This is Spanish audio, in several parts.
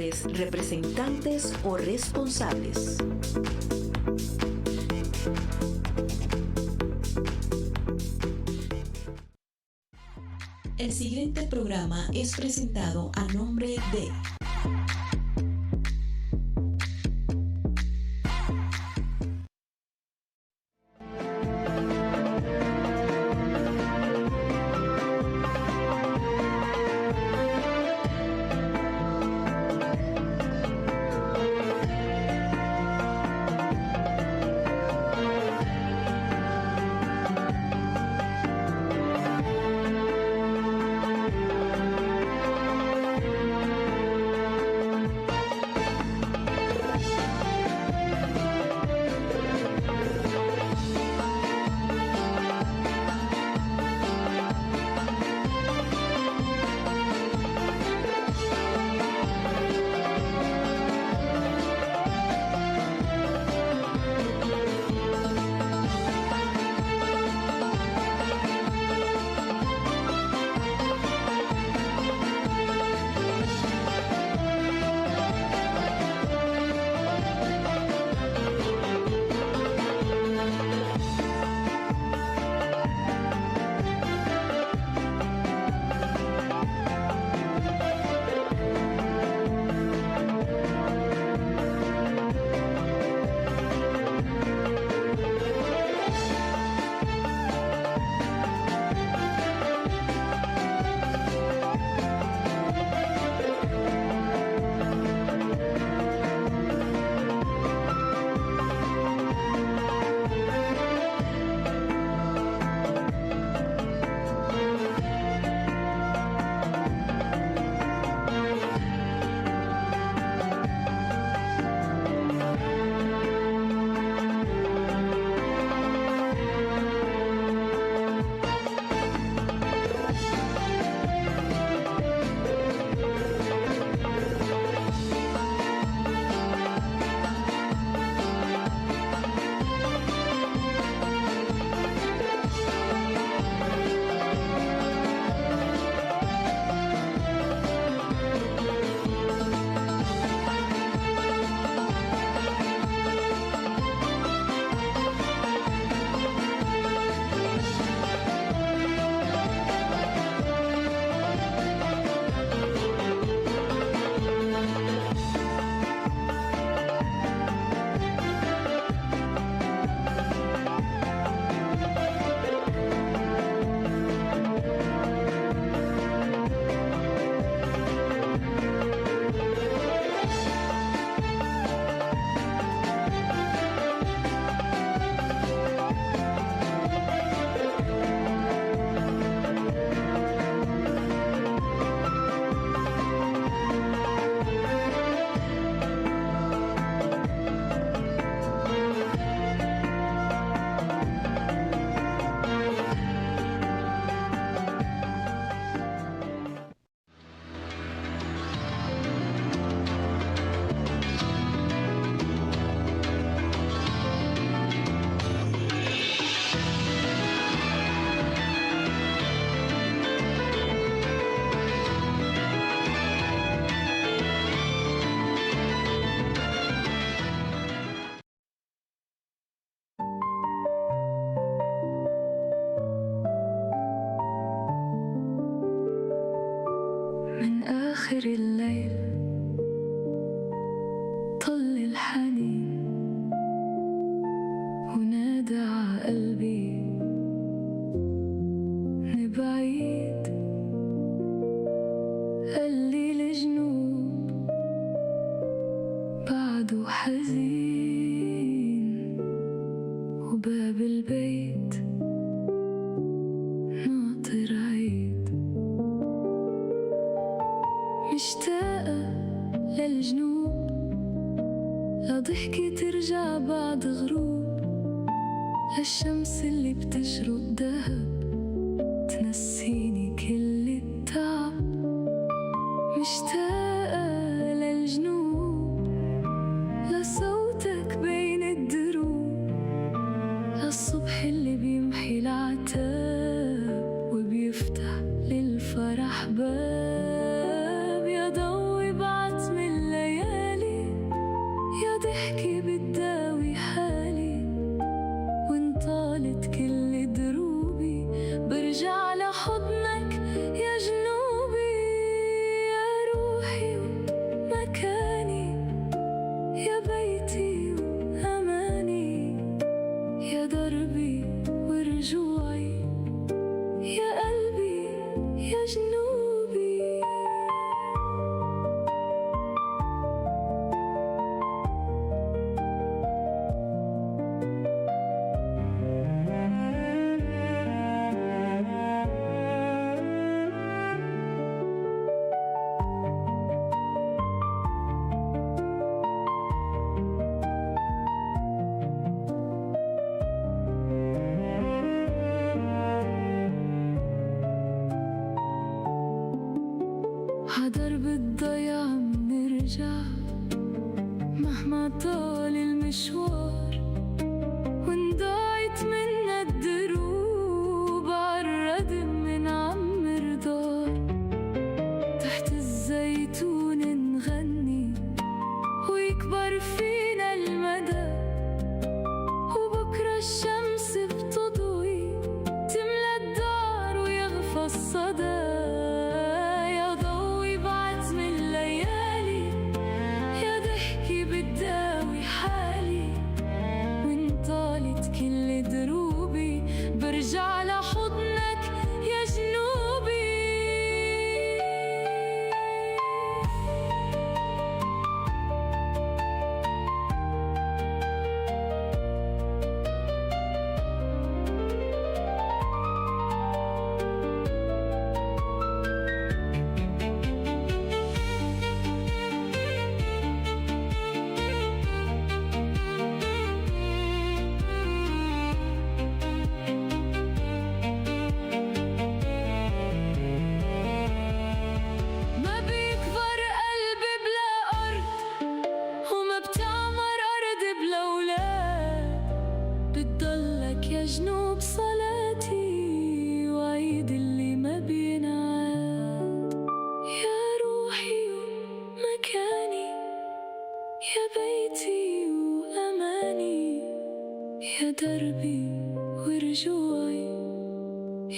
autoridades, representantes o responsables. El siguiente programa es presentado a nombre de من آخر الليل طل الحنين ونادى ع قلبي من بعيد، قالي الجنوب بعده حزين وباب البيت ناطر عيد. مشتاقة للجنوب لضحكة ترجع بعد غروب، للشمس اللي بتشرق دهب تنسيني كل التعب. مشتاقة للجنوب لصوتك بين الدروب، للصبح اللي بيمحي العتاب وبيفتح للفرح باب. يا ضوي بعتم الليل مهما طال المشوار وانضاعت منا الدروب عالردم من عمر دار، تحت الزيتون نغني ويكبر فينا المدى، وبكرة الشمس بتضوي تملى الدار ويغفى الصدى. يا ضوي بعتم الليالي، يا ضحكي بتداوي حالي، وإن طالت كل دروبي برجع لحضنك يا جنوبي. ما بيكبر قلبي بلا أرض، وما بتعمر أرض بلا ولاد، بتضلك يا جنوب صلاتي وعيد اللي ما بينعاد. يا روحي ومكاني، يا بيتي وأماني، يا دربي ورجوعي،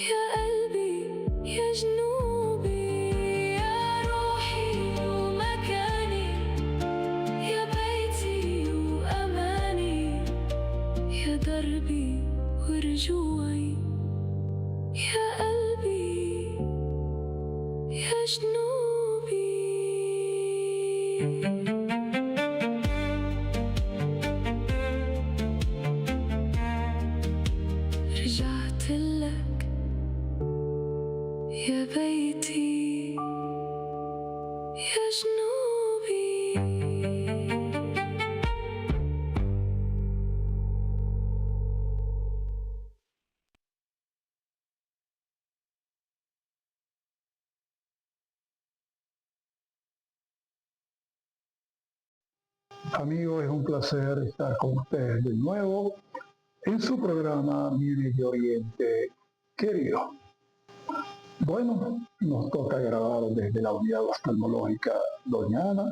يا قلبي يا جنوبي. يا روحي ومكاني، يا بيتي وأماني، يا دربي ورجوعي، يا قلبي يا جنوبي. رجعت لك يا بيتي يا جنوبي. Amigos, es un placer estar con ustedes de nuevo en su programa Mi Medio Oriente Querido. Bueno, nos toca grabar desde la unidad oftalmológica Doña Ana.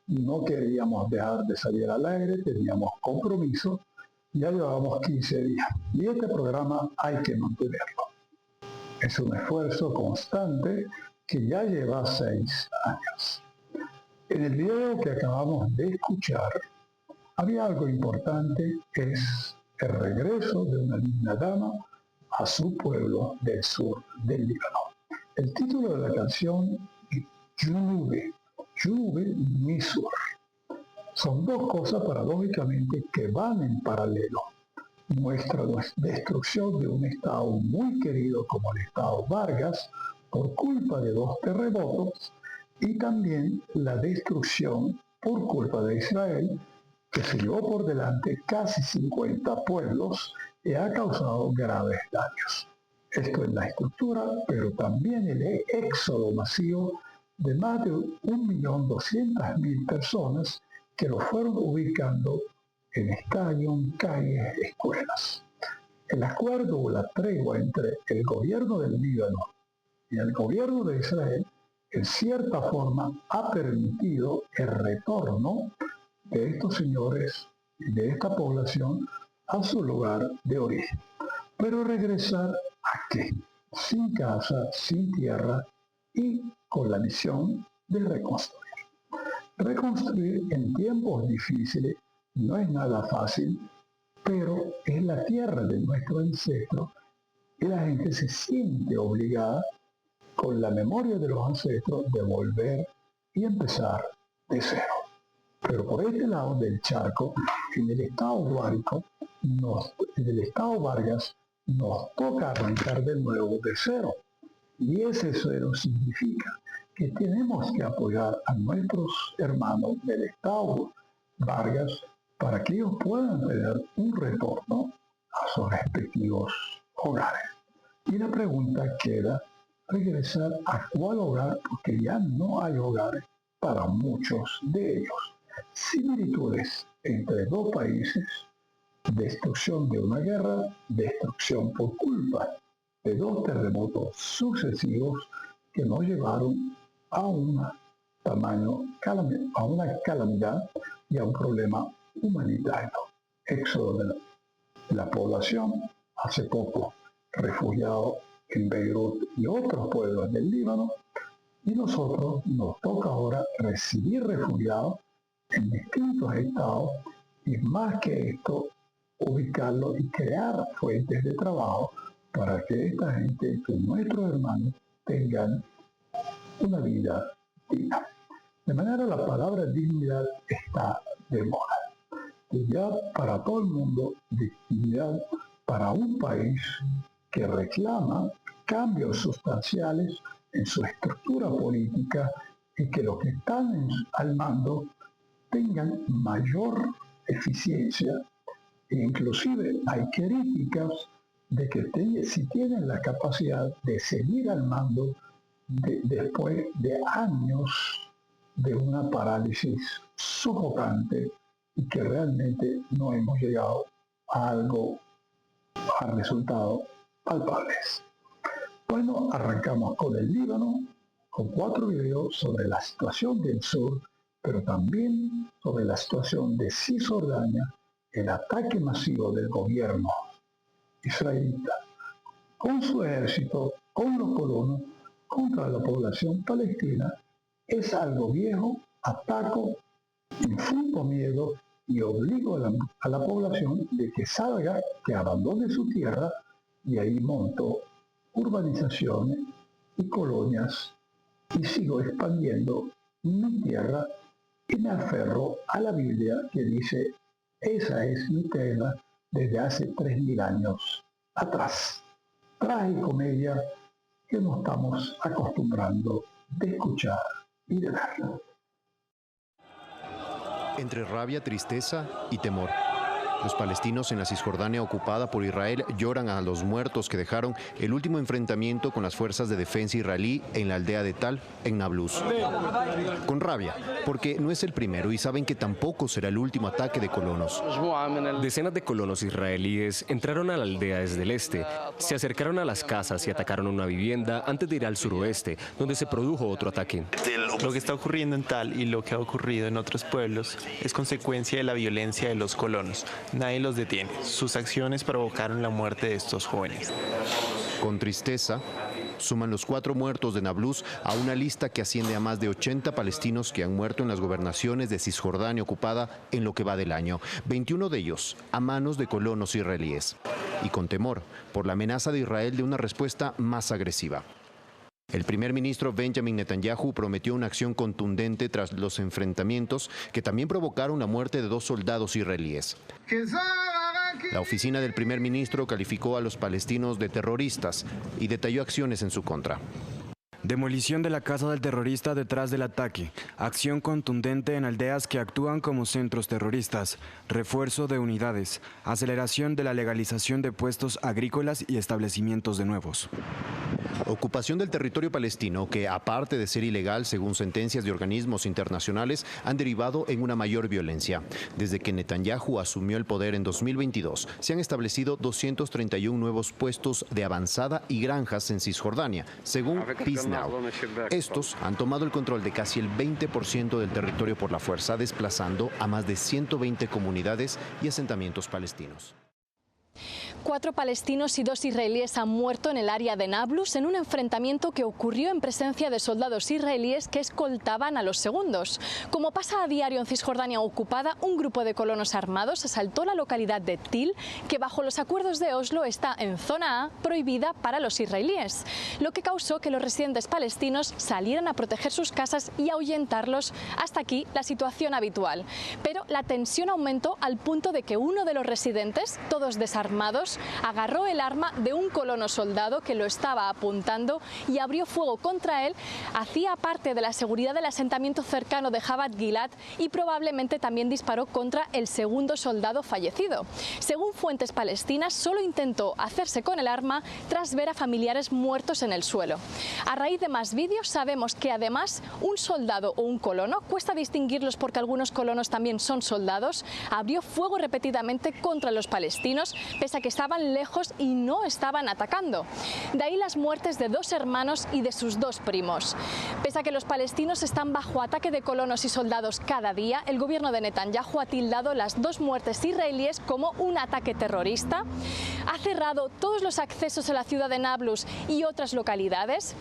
No queríamos dejar de salir al aire, teníamos compromiso. Ya llevábamos 15 días y este programa hay que mantenerlo. Es un esfuerzo constante que ya lleva 6 años. En el video que acabamos de escuchar, había algo importante, es el regreso de una digna dama a su pueblo del sur del Líbano. El título de la canción es Junubi, mi sur. Son dos cosas paradójicamente que van en paralelo. Muestra la destrucción de un estado muy querido como el estado Vargas por culpa de 2 terremotos, y también la destrucción por culpa de Israel, que se llevó por delante casi 50 pueblos y ha causado graves daños. Esto es la estructura, pero también el éxodo masivo de más de 1.200.000 personas que lo fueron ubicando en estadios, calles, escuelas. El acuerdo o la tregua entre el gobierno del Líbano y el gobierno de Israel en cierta forma ha permitido el retorno de estos señores y de esta población a su lugar de origen. Pero regresar ¿a qué? Sin casa, sin tierra y con la misión de reconstruir. Reconstruir en tiempos difíciles no es nada fácil, pero es la tierra de nuestro ancestro y la gente se siente obligada con la memoria de los ancestros de volver y empezar de cero. Pero por este lado del charco, en el estado Vargas, nos toca arrancar de nuevo de cero. Y ese cero significa que tenemos que apoyar a nuestros hermanos del estado Vargas para que ellos puedan tener un retorno a sus respectivos hogares. Y la pregunta queda, ¿regresar a cuál hogar? Porque ya no hay hogares para muchos de ellos. similitudes entre dos países, destrucción de una guerra, destrucción por culpa de dos terremotos sucesivos que nos llevaron a una calamidad y a un problema humanitario. Éxodo de la población, hace poco refugiados en Beirut y otros pueblos del Líbano, y nosotros nos toca ahora recibir refugiados en distintos estados y más que esto, ubicarlos y crear fuentes de trabajo para que esta gente, que nuestros hermanos, tengan una vida digna. De manera la palabra dignidad está de moda. Dignidad para todo el mundo, dignidad para un país que reclama cambios sustanciales en su estructura política y que los que están al mando tengan mayor eficiencia. E inclusive hay críticas de que si tienen la capacidad de seguir al mando después de años de una parálisis sofocante y que realmente no hemos llegado a resultados palpables. Bueno, arrancamos con el Líbano, con 4 videos sobre la situación del sur, pero también sobre la situación de Cisjordania, el ataque masivo del gobierno israelita con su ejército, con los colonos, contra la población palestina, es algo viejo, ataco, infundo miedo y obligo a la población de que salga, que abandone su tierra y ahí monto urbanizaciones y colonias y sigo expandiendo mi tierra y me aferro a la Biblia que dice, esa es mi tierra desde hace 3.000 años atrás. Tragicomedia que nos estamos acostumbrando de escuchar y de ver. Entre rabia, tristeza y temor. Los palestinos en la Cisjordania ocupada por Israel lloran a los muertos que dejaron el último enfrentamiento con las fuerzas de defensa israelí en la aldea de Tal, en Nablus. Con rabia, porque no es el primero y saben que tampoco será el último ataque de colonos. Decenas de colonos israelíes entraron a la aldea desde el este, se acercaron a las casas y atacaron una vivienda antes de ir al suroeste, donde se produjo otro ataque. Lo que está ocurriendo en Tal y lo que ha ocurrido en otros pueblos es consecuencia de la violencia de los colonos. Nadie los detiene. Sus acciones provocaron la muerte de estos jóvenes. Con tristeza, suman los 4 muertos de Nablus a una lista que asciende a más de 80 palestinos que han muerto en las gobernaciones de Cisjordania ocupada en lo que va del año, 21 de ellos a manos de colonos israelíes. Y con temor por la amenaza de Israel de una respuesta más agresiva. El primer ministro Benjamin Netanyahu prometió una acción contundente tras los enfrentamientos que también provocaron la muerte de 2 soldados israelíes. La oficina del primer ministro calificó a los palestinos de terroristas y detalló acciones en su contra. Demolición de la casa del terrorista detrás del ataque, acción contundente en aldeas que actúan como centros terroristas, refuerzo de unidades, aceleración de la legalización de puestos agrícolas y establecimientos de nuevos. Ocupación del territorio palestino que, aparte de ser ilegal según sentencias de organismos internacionales, han derivado en una mayor violencia. Desde que Netanyahu asumió el poder en 2022, se han establecido 231 nuevos puestos de avanzada y granjas en Cisjordania, según Peace Now. Estos han tomado el control de casi el 20% del territorio por la fuerza, desplazando a más de 120 comunidades y asentamientos palestinos. 4 palestinos y 2 israelíes han muerto en el área de Nablus en un enfrentamiento que ocurrió en presencia de soldados israelíes que escoltaban a los segundos. Como pasa a diario en Cisjordania ocupada, un grupo de colonos armados asaltó la localidad de Til, que bajo los acuerdos de Oslo está en zona A, prohibida para los israelíes, lo que causó que los residentes palestinos salieran a proteger sus casas y ahuyentarlos. Hasta aquí la situación habitual. Pero la tensión aumentó al punto de que uno de los residentes, todos desarmados, Nablus. Agarró el arma de un colono soldado que lo estaba apuntando y abrió fuego contra él. Hacía parte de la seguridad del asentamiento cercano de Jabat Gilad y probablemente también disparó contra el segundo soldado fallecido. Según fuentes palestinas, solo intentó hacerse con el arma tras ver a familiares muertos en el suelo. A raíz de más vídeos sabemos que además un soldado o un colono, cuesta distinguirlos porque algunos colonos también son soldados, abrió fuego repetidamente contra los palestinos, pese a que estaban lejos y no estaban atacando. De ahí las muertes de 2 hermanos y de sus 2 primos. Pese a que los palestinos están bajo ataque de colonos y soldados cada día, el gobierno de Netanyahu ha tildado las 2 muertes israelíes como un ataque terrorista, ha cerrado todos los accesos a la ciudad de Nablus y otras localidades,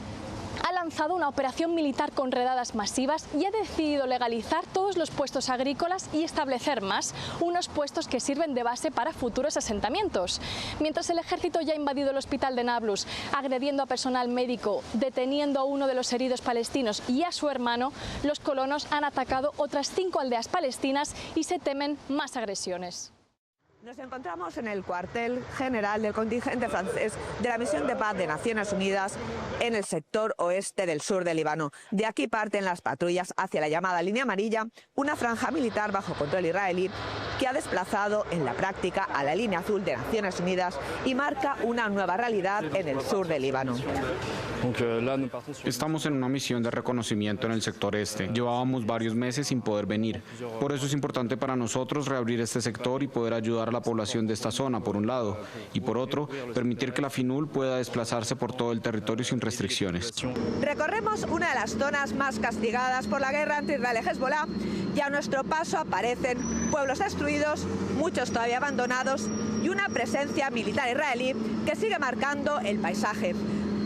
ha lanzado una operación militar con redadas masivas y ha decidido legalizar todos los puestos agrícolas y establecer más, unos puestos que sirven de base para futuros asentamientos. Mientras el ejército ya ha invadido el hospital de Nablus, agrediendo a personal médico, deteniendo a uno de los heridos palestinos y a su hermano, los colonos han atacado otras 5 aldeas palestinas y se temen más agresiones. Nos encontramos en el cuartel general del contingente francés de la Misión de Paz de Naciones Unidas en el sector oeste del sur del Líbano. De aquí parten las patrullas hacia la llamada línea amarilla, una franja militar bajo control israelí que ha desplazado en la práctica a la línea azul de Naciones Unidas y marca una nueva realidad en el sur del Líbano. Estamos en una misión de reconocimiento en el sector este. Llevábamos varios meses sin poder venir. Por eso es importante para nosotros reabrir este sector y poder ayudar a la población de esta zona, por un lado, y por otro, permitir que la FINUL pueda desplazarse por todo el territorio sin restricciones. Recorremos una de las zonas más castigadas por la guerra entre Israel y Hezbollah y a nuestro paso aparecen pueblos destruidos, muchos todavía abandonados y una presencia militar israelí que sigue marcando el paisaje.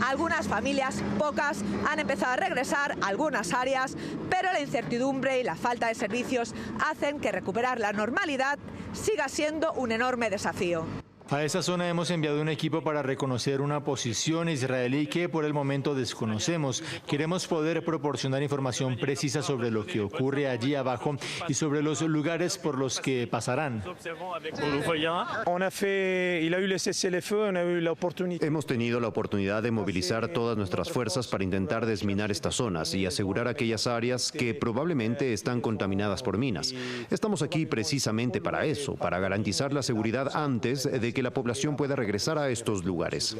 Algunas familias, pocas, han empezado a regresar a algunas áreas, pero la incertidumbre y la falta de servicios hacen que recuperar la normalidad siga siendo un enorme desafío. A esa zona hemos enviado un equipo para reconocer una posición israelí que por el momento desconocemos. Queremos poder proporcionar información precisa sobre lo que ocurre allí abajo y sobre los lugares por los que pasarán. Hemos tenido la oportunidad de movilizar todas nuestras fuerzas para intentar desminar estas zonas y asegurar aquellas áreas que probablemente están contaminadas por minas. Estamos aquí precisamente para eso, para garantizar la seguridad antes de que la población pueda regresar a estos lugares.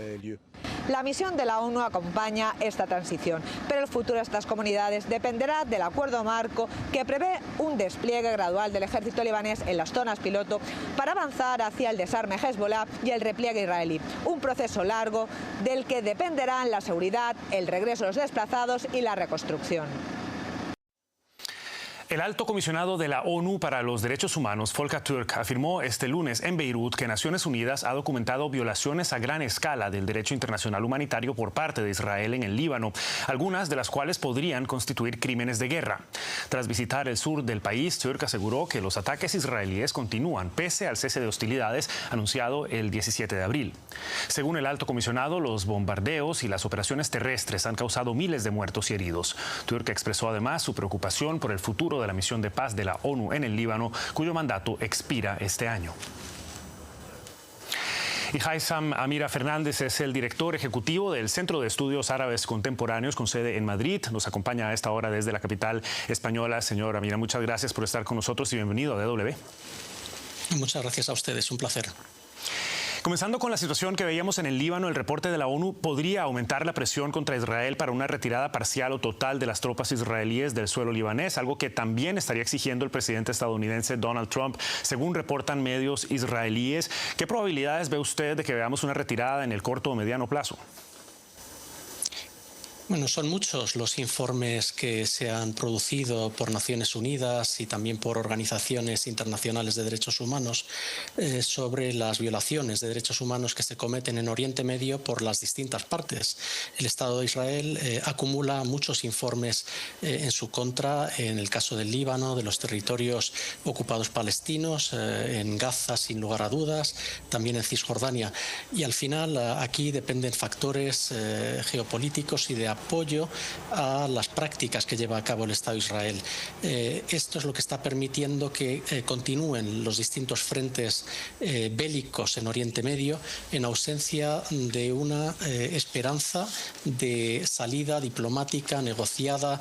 La misión de la ONU acompaña esta transición, pero el futuro de estas comunidades dependerá del acuerdo marco que prevé un despliegue gradual del ejército libanés en las zonas piloto para avanzar hacia el desarme Hezbollah y el repliegue israelí. Un proceso largo del que dependerán la seguridad, el regreso de los desplazados y la reconstrucción. El alto comisionado de la ONU para los Derechos Humanos, Volker Türk, afirmó este lunes en Beirut que Naciones Unidas ha documentado violaciones a gran escala del derecho internacional humanitario por parte de Israel en el Líbano, algunas de las cuales podrían constituir crímenes de guerra. Tras visitar el sur del país, Türk aseguró que los ataques israelíes continúan pese al cese de hostilidades anunciado el 17 de abril. Según el alto comisionado, los bombardeos y las operaciones terrestres han causado miles de muertos y heridos. Türk expresó además su preocupación por el futuro de la misión de paz de la ONU en el Líbano, cuyo mandato expira este año. Y Haitham Amira Fernández es el director ejecutivo del Centro de Estudios Árabes Contemporáneos con sede en Madrid. Nos acompaña a esta hora desde la capital española. Señor Amira, muchas gracias por estar con nosotros y bienvenido a DW. Muchas gracias a ustedes, un placer. Comenzando con la situación que veíamos en el Líbano, el reporte de la ONU podría aumentar la presión contra Israel para una retirada parcial o total de las tropas israelíes del suelo libanés, algo que también estaría exigiendo el presidente estadounidense Donald Trump, según reportan medios israelíes. ¿Qué probabilidades ve usted de que veamos una retirada en el corto o mediano plazo? Bueno, son muchos los informes que se han producido por Naciones Unidas y también por organizaciones internacionales de derechos humanos sobre las violaciones de derechos humanos que se cometen en Oriente Medio por las distintas partes. El Estado de Israel acumula muchos informes en su contra, en el caso del Líbano, de los territorios ocupados palestinos, en Gaza sin lugar a dudas, también en Cisjordania. Y al final aquí dependen factores geopolíticos y de apoyo a las prácticas que lleva a cabo el Estado de Israel. Esto es lo que está permitiendo que continúen los distintos frentes bélicos en Oriente Medio en ausencia de una esperanza de salida diplomática, negociada,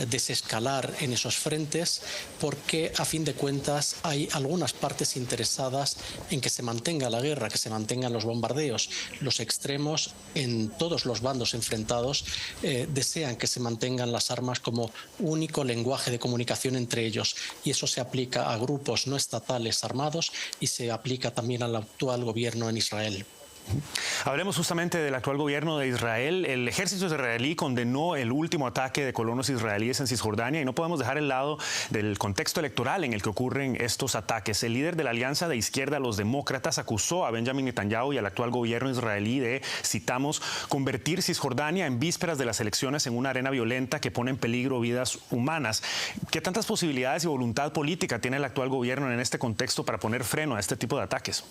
desescalar en esos frentes, porque a fin de cuentas hay algunas partes interesadas en que se mantenga la guerra, que se mantengan los bombardeos. Los extremos en todos los bandos enfrentados desean que se mantengan las armas como único lenguaje de comunicación entre ellos, y eso se aplica a grupos no estatales armados y se aplica también al actual gobierno en Israel. Hablemos justamente del actual gobierno de Israel. El ejército israelí condenó el último ataque de colonos israelíes en Cisjordania y no podemos dejar el lado del contexto electoral en el que ocurren estos ataques. El líder de la alianza de izquierda, los demócratas, acusó a Benjamin Netanyahu y al actual gobierno israelí de, citamos, convertir Cisjordania en vísperas de las elecciones en una arena violenta que pone en peligro vidas humanas. ¿Qué tantas posibilidades y voluntad política tiene el actual gobierno en este contexto para poner freno a este tipo de ataques?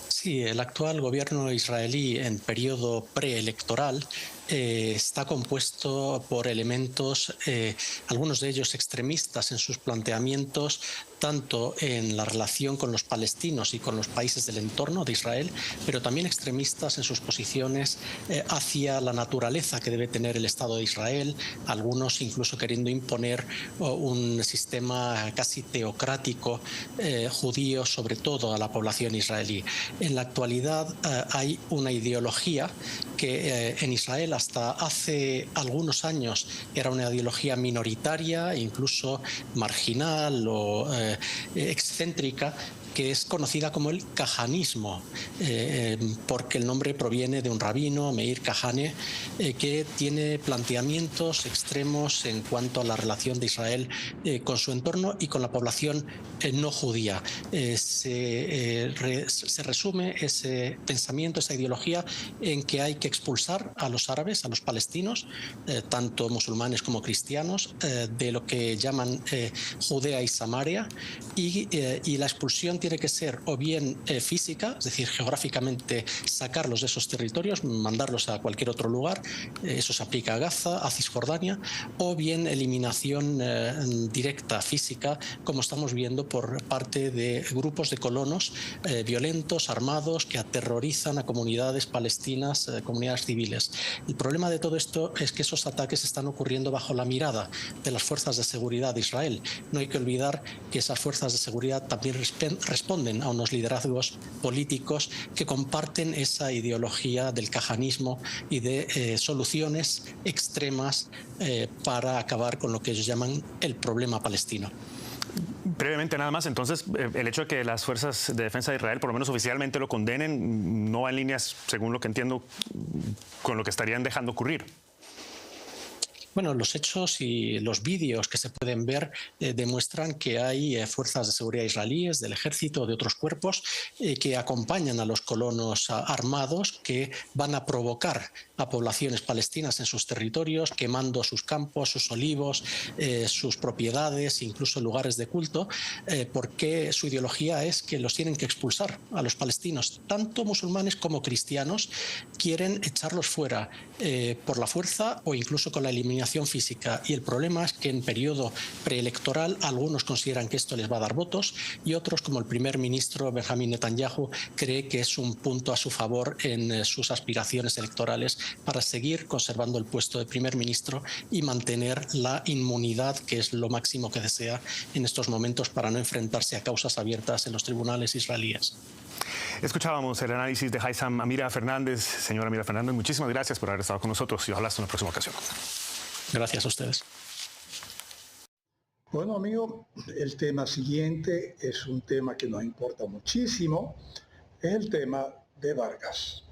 Sí, el actual gobierno israelí en periodo preelectoral está compuesto por elementos, algunos de ellos extremistas en sus planteamientos, tanto en la relación con los palestinos y con los países del entorno de Israel, pero también extremistas en sus posiciones hacia la naturaleza que debe tener el Estado de Israel, algunos incluso queriendo imponer un sistema casi teocrático judío, sobre todo a la población israelí. En la actualidad hay una ideología que en Israel hasta hace algunos años era una ideología minoritaria, incluso marginal o excéntrica, que es conocida como el kahanismo, porque el nombre proviene de un rabino, Meir Kahane, que tiene planteamientos extremos en cuanto a la relación de Israel con su entorno y con la población no judía. Se resume ese pensamiento, esa ideología, en que hay que expulsar a los árabes, a los palestinos, tanto musulmanes como cristianos, de lo que llaman Judea y Samaria, y la expulsión tiene que ser o bien física, es decir, geográficamente sacarlos de esos territorios, mandarlos a cualquier otro lugar, eso se aplica a Gaza, a Cisjordania, o bien eliminación directa, física, como estamos viendo por parte de grupos de colonos violentos, armados, que aterrorizan a comunidades palestinas, comunidades civiles. El problema de todo esto es que esos ataques están ocurriendo bajo la mirada de las fuerzas de seguridad de Israel. No hay que olvidar que esas fuerzas de seguridad también responden a unos liderazgos políticos que comparten esa ideología del kahanismo y de soluciones extremas para acabar con lo que ellos llaman el problema palestino. Brevemente nada más, entonces el hecho de que las fuerzas de defensa de Israel por lo menos oficialmente lo condenen no va en líneas, según lo que entiendo, con lo que estarían dejando ocurrir. Bueno, los hechos y los vídeos que se pueden ver demuestran que hay fuerzas de seguridad israelíes, del ejército, de otros cuerpos, que acompañan a los colonos armados que van a provocar a poblaciones palestinas en sus territorios, quemando sus campos, sus olivos, sus propiedades, incluso lugares de culto, porque su ideología es que los tienen que expulsar a los palestinos, tanto musulmanes como cristianos, quieren echarlos fuera por la fuerza o incluso con la eliminación física. Y el problema es que en periodo preelectoral algunos consideran que esto les va a dar votos y otros, como el primer ministro Benjamin Netanyahu, cree que es un punto a su favor en sus aspiraciones electorales para seguir conservando el puesto de primer ministro y mantener la inmunidad, que es lo máximo que desea en estos momentos para no enfrentarse a causas abiertas en los tribunales israelíes. Escuchábamos el análisis de Haitham Amira Fernández. Señora Amira Fernández, muchísimas gracias por haber estado con nosotros y ojalá hasta una próxima ocasión. Gracias a ustedes. Bueno, amigo, el tema siguiente es un tema que nos importa muchísimo, es el tema de Vargas.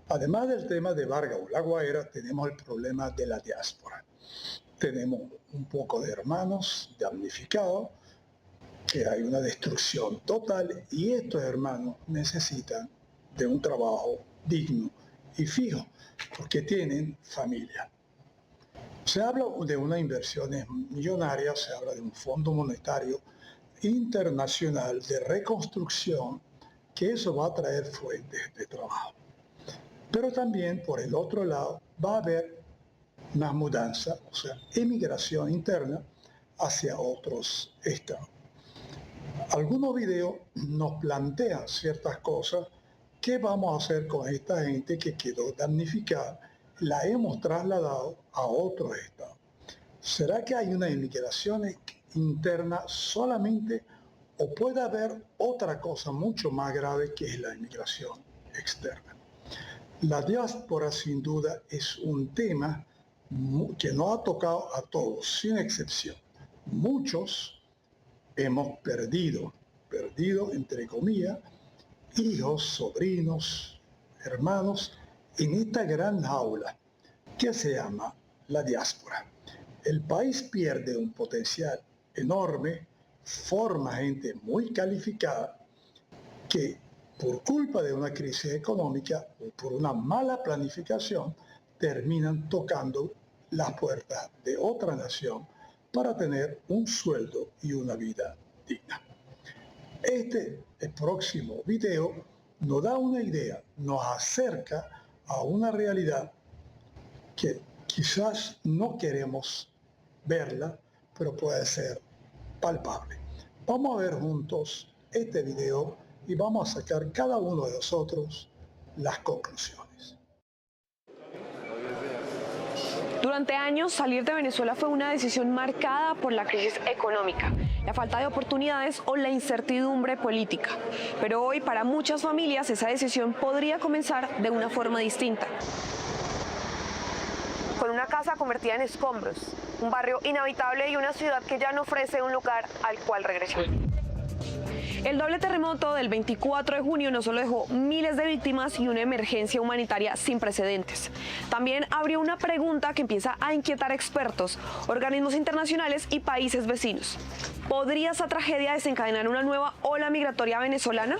Además del tema de Vargas o La Guaira, tenemos el problema de la diáspora. Tenemos un poco de hermanos damnificados, que hay una destrucción total y estos hermanos necesitan de un trabajo digno y fijo, porque tienen familia. Se habla de unas inversiones millonarias, se habla de un Fondo Monetario Internacional de reconstrucción, que eso va a traer fuentes de trabajo. Pero también, por el otro lado, va a haber una mudanza, o sea, emigración interna hacia otros estados. Algunos videos nos plantean ciertas cosas. ¿Qué vamos a hacer con esta gente que quedó damnificada? La hemos trasladado a otro estado. ¿Será que hay una inmigración interna solamente o puede haber otra cosa mucho más grave que es la inmigración externa? La diáspora sin duda es un tema que nos ha tocado a todos, sin excepción. Muchos hemos perdido entre comillas, hijos, sobrinos, hermanos, en esta gran jaula que se llama la diáspora. El país pierde un potencial enorme, forma gente muy calificada que por culpa de una crisis económica o por una mala planificación terminan tocando las puertas de otra nación para tener un sueldo y una vida digna. El próximo video nos da una idea, nos acerca a una realidad que quizás no queremos verla, pero puede ser palpable. Vamos a ver juntos este video y vamos a sacar cada uno de nosotros las conclusiones. Durante años, salir de Venezuela fue una decisión marcada por la crisis económica, la falta de oportunidades o la incertidumbre política. Pero hoy, para muchas familias, esa decisión podría comenzar de una forma distinta. Con una casa convertida en escombros, un barrio inhabitable y una ciudad que ya no ofrece un lugar al cual regresar. El doble terremoto del 24 de junio no solo dejó miles de víctimas y una emergencia humanitaria sin precedentes. También abrió una pregunta que empieza a inquietar a expertos, organismos internacionales y países vecinos. ¿Podría esa tragedia desencadenar una nueva ola migratoria venezolana?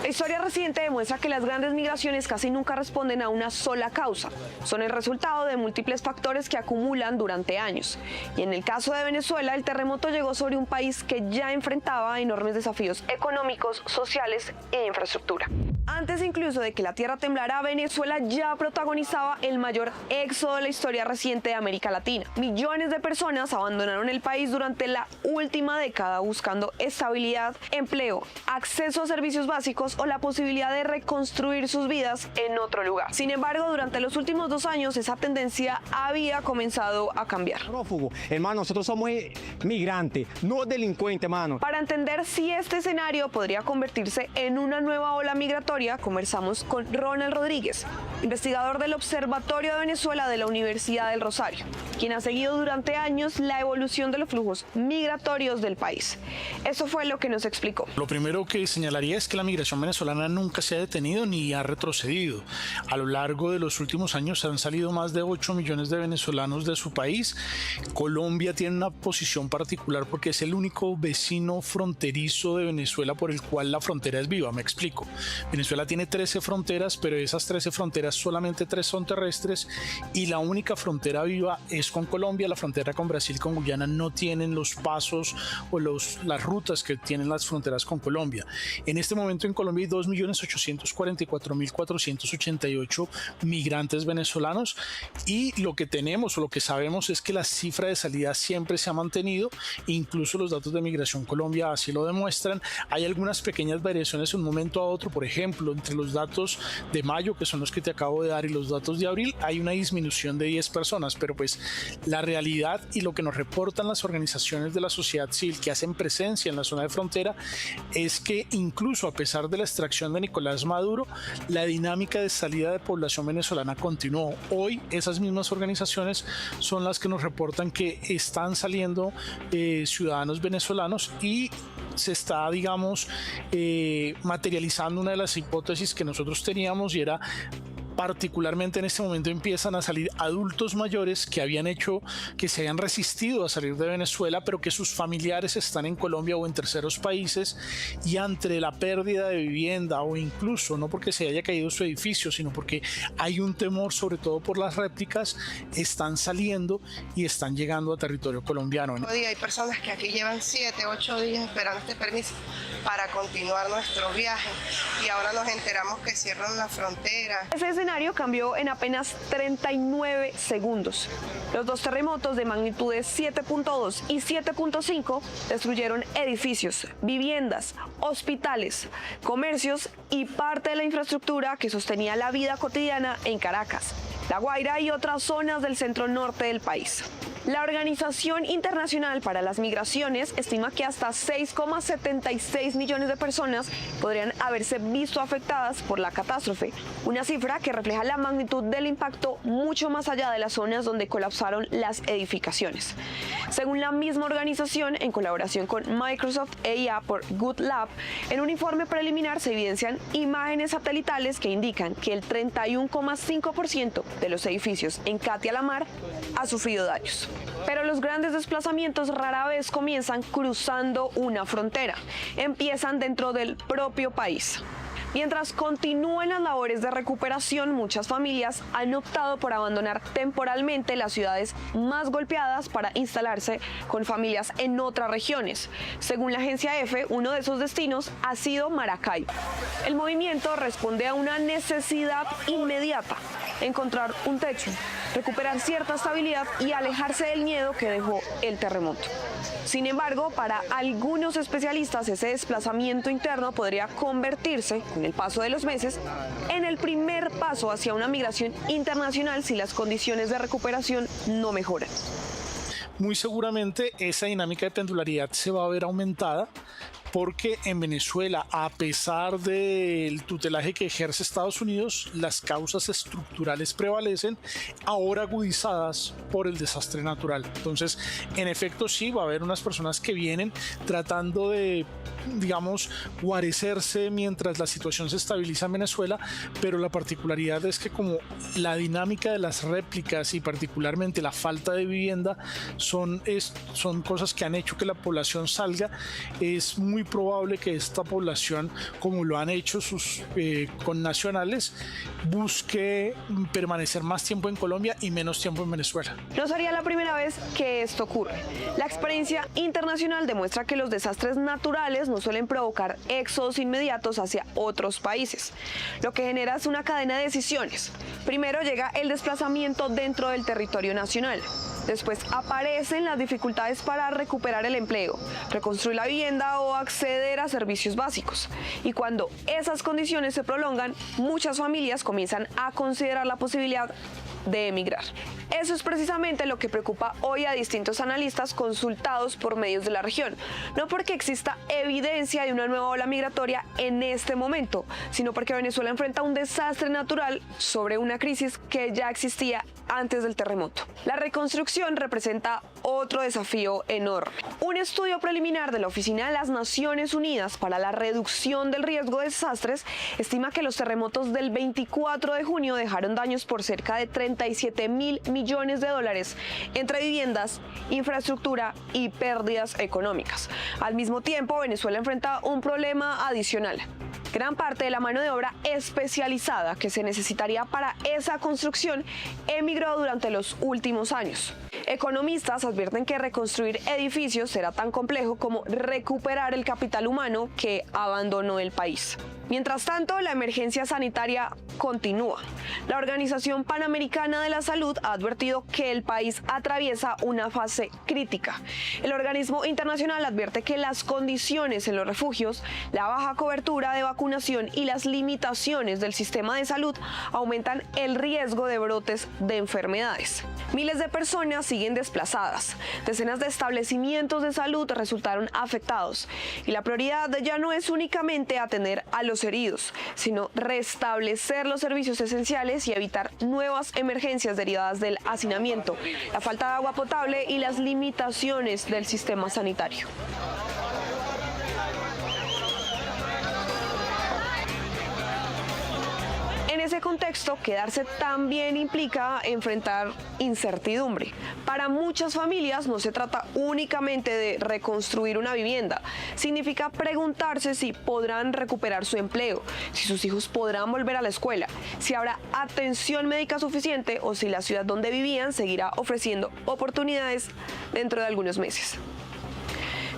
La historia reciente demuestra que las grandes migraciones casi nunca responden a una sola causa. Son el resultado de múltiples factores que acumulan durante años. Y en el caso de Venezuela, el terremoto llegó sobre un país que ya enfrentaba enormes desafíos económicos, sociales e de infraestructura. Antes incluso de que la tierra temblara, Venezuela ya protagonizaba el mayor éxodo de la historia reciente de América Latina. Millones de personas abandonaron el país durante la última década buscando estabilidad, empleo, acceso a servicios básicos o la posibilidad de reconstruir sus vidas en otro lugar. Sin embargo, durante los últimos 2 años esa tendencia había comenzado a cambiar. Prófugo, hermano, nosotros somos migrantes, no delincuentes, hermano. Para entender si este escenario podría convertirse en una nueva ola migratoria, conversamos con Ronald Rodríguez, investigador del Observatorio de Venezuela de la Universidad del Rosario, quien ha seguido durante años la evolución de los flujos migratorios del país. Eso fue lo que nos explicó. Lo primero que señalaría es que la migración venezolana nunca se ha detenido ni ha retrocedido. A lo largo de los últimos años han salido más de 8 millones de venezolanos de su país. Colombia tiene una posición particular porque es el único vecino fronterizo de Venezuela por el cual la frontera es viva. Me explico. Venezuela tiene 13 fronteras, pero de esas 13 fronteras solamente 3 son terrestres y la única frontera viva es con Colombia. La frontera con Brasil, con Guyana no tienen los pasos o las rutas que tienen las fronteras con Colombia. En este momento en Colombia hay 2.844.488 migrantes venezolanos y lo que tenemos o lo que sabemos es que la cifra de salida siempre se ha mantenido, incluso los datos de Migración Colombia así lo demuestran. Hay algunas pequeñas variaciones de un momento a otro, por ejemplo, entre los datos de mayo, que son los que te acabo de dar, y los datos de abril, hay una disminución de 10 personas, pero pues la realidad y lo que nos reportan las organizaciones de la sociedad civil que hacen presencia en la zona de frontera es que incluso a pesar de la extracción de Nicolás Maduro, la dinámica de salida de población venezolana continuó. Hoy esas mismas organizaciones son las que nos reportan que están saliendo ciudadanos venezolanos y se está, digamos, materializando una de las hipótesis que nosotros teníamos y era particularmente en este momento empiezan a salir adultos mayores que habían hecho, que se habían resistido a salir de Venezuela, pero que sus familiares están en Colombia o en terceros países y ante la pérdida de vivienda o incluso no porque se haya caído su edificio, sino porque hay un temor sobre todo por las réplicas, están saliendo y están llegando a territorio colombiano. Hay personas que aquí llevan 7, 8 días esperando este permiso para continuar nuestro viaje y ahora nos enteramos que cierran la frontera. Ese es escenario cambió en apenas 39 segundos. Los dos terremotos de magnitudes 7.2 y 7.5 destruyeron edificios, viviendas, hospitales, comercios y parte de la infraestructura que sostenía la vida cotidiana en Caracas, La Guaira y otras zonas del centro norte del país. La Organización Internacional para las Migraciones estima que hasta 6,76 millones de personas podrían haberse visto afectadas por la catástrofe, una cifra que refleja la magnitud del impacto mucho más allá de las zonas donde colapsaron las edificaciones. Según la misma organización, en colaboración con Microsoft e IA por Good Lab, en un informe preliminar se evidencian imágenes satelitales que indican que el 31,5% de los edificios en Katia la Mar ha sufrido daños. Pero los grandes desplazamientos rara vez comienzan cruzando una frontera, empiezan dentro del propio país. Mientras continúan las labores de recuperación, muchas familias han optado por abandonar temporalmente las ciudades más golpeadas para instalarse con familias en otras regiones. Según la agencia EFE, uno de esos destinos ha sido Maracaibo. El movimiento responde a una necesidad inmediata: encontrar un techo, recuperar cierta estabilidad y alejarse del miedo que dejó el terremoto. Sin embargo, para algunos especialistas, ese desplazamiento interno podría convertirse, con el paso de los meses, en el primer paso hacia una migración internacional si las condiciones de recuperación no mejoran. Muy seguramente esa dinámica de pendularidad se va a ver aumentada, porque en Venezuela, a pesar del tutelaje que ejerce Estados Unidos, las causas estructurales prevalecen, ahora agudizadas por el desastre natural. Entonces, en efecto, sí, va a haber unas personas que vienen tratando de, digamos, guarecerse mientras la situación se estabiliza en Venezuela, pero la particularidad es que como la dinámica de las réplicas y particularmente la falta de vivienda son cosas que han hecho que la población salga, es muy probable que esta población, como lo han hecho sus connacionales, busque permanecer más tiempo en Colombia y menos tiempo en Venezuela. No sería la primera vez que esto ocurre. La experiencia internacional demuestra que los desastres naturales no suelen provocar éxodos inmediatos hacia otros países. Lo que genera es una cadena de decisiones. Primero llega el desplazamiento dentro del territorio nacional. Después aparecen las dificultades para recuperar el empleo, reconstruir la vivienda o acceder a servicios básicos. Y cuando esas condiciones se prolongan, muchas familias comienzan a considerar la posibilidad de emigrar. Eso es precisamente lo que preocupa hoy a distintos analistas consultados por medios de la región. No porque exista evidencia de una nueva ola migratoria en este momento, sino porque Venezuela enfrenta un desastre natural sobre una crisis que ya existía antes del terremoto. La reconstrucción representa otro desafío enorme. Un estudio preliminar de la Oficina de las Naciones Unidas para la Reducción del Riesgo de Desastres estima que los terremotos del 24 de junio dejaron daños por cerca de 37.000 millones de dólares entre viviendas, infraestructura y pérdidas económicas. Al mismo tiempo, Venezuela enfrenta un problema adicional. Gran parte de la mano de obra especializada que se necesitaría para esa construcción emigró durante los últimos años. Economistas advierten que reconstruir edificios será tan complejo como recuperar el capital humano que abandonó el país. Mientras tanto, la emergencia sanitaria continúa. La Organización Panamericana de la Salud ha advertido que el país atraviesa una fase crítica. El organismo internacional advierte que las condiciones en los refugios, la baja cobertura de vacunación y las limitaciones del sistema de salud aumentan el riesgo de brotes de enfermedades. Miles de personas siguen desplazadas. Decenas de establecimientos de salud resultaron afectados. Y la prioridad ya no es únicamente atender a los heridos, sino restablecer los servicios esenciales y evitar nuevas emergencias derivadas del hacinamiento, la falta de agua potable y las limitaciones del sistema sanitario. En ese contexto, quedarse también implica enfrentar incertidumbre. Para muchas familias no se trata únicamente de reconstruir una vivienda. Significa preguntarse si podrán recuperar su empleo, si sus hijos podrán volver a la escuela, si habrá atención médica suficiente o si la ciudad donde vivían seguirá ofreciendo oportunidades dentro de algunos meses.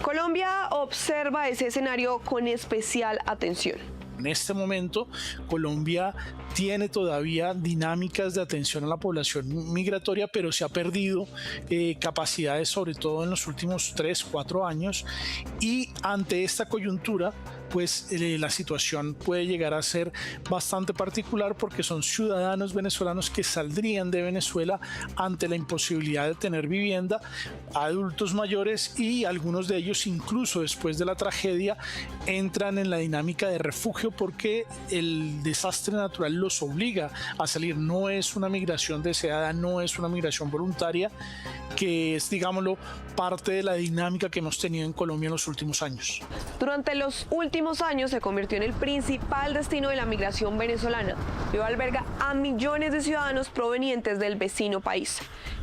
Colombia observa ese escenario con especial atención. En este momento, Colombia tiene todavía dinámicas de atención a la población migratoria, pero se ha perdido capacidades, sobre todo en los últimos 3-4 años, y ante esta coyuntura pues la situación puede llegar a ser bastante particular, porque son ciudadanos venezolanos que saldrían de Venezuela ante la imposibilidad de tener vivienda, adultos mayores, y algunos de ellos incluso después de la tragedia entran en la dinámica de refugio porque el desastre natural los obliga a salir. No es una migración deseada, no es una migración voluntaria, que es, digámoslo, parte de la dinámica que hemos tenido en Colombia en los últimos años. Durante los últimos años se convirtió en el principal destino de la migración venezolana y alberga a millones de ciudadanos provenientes del vecino país.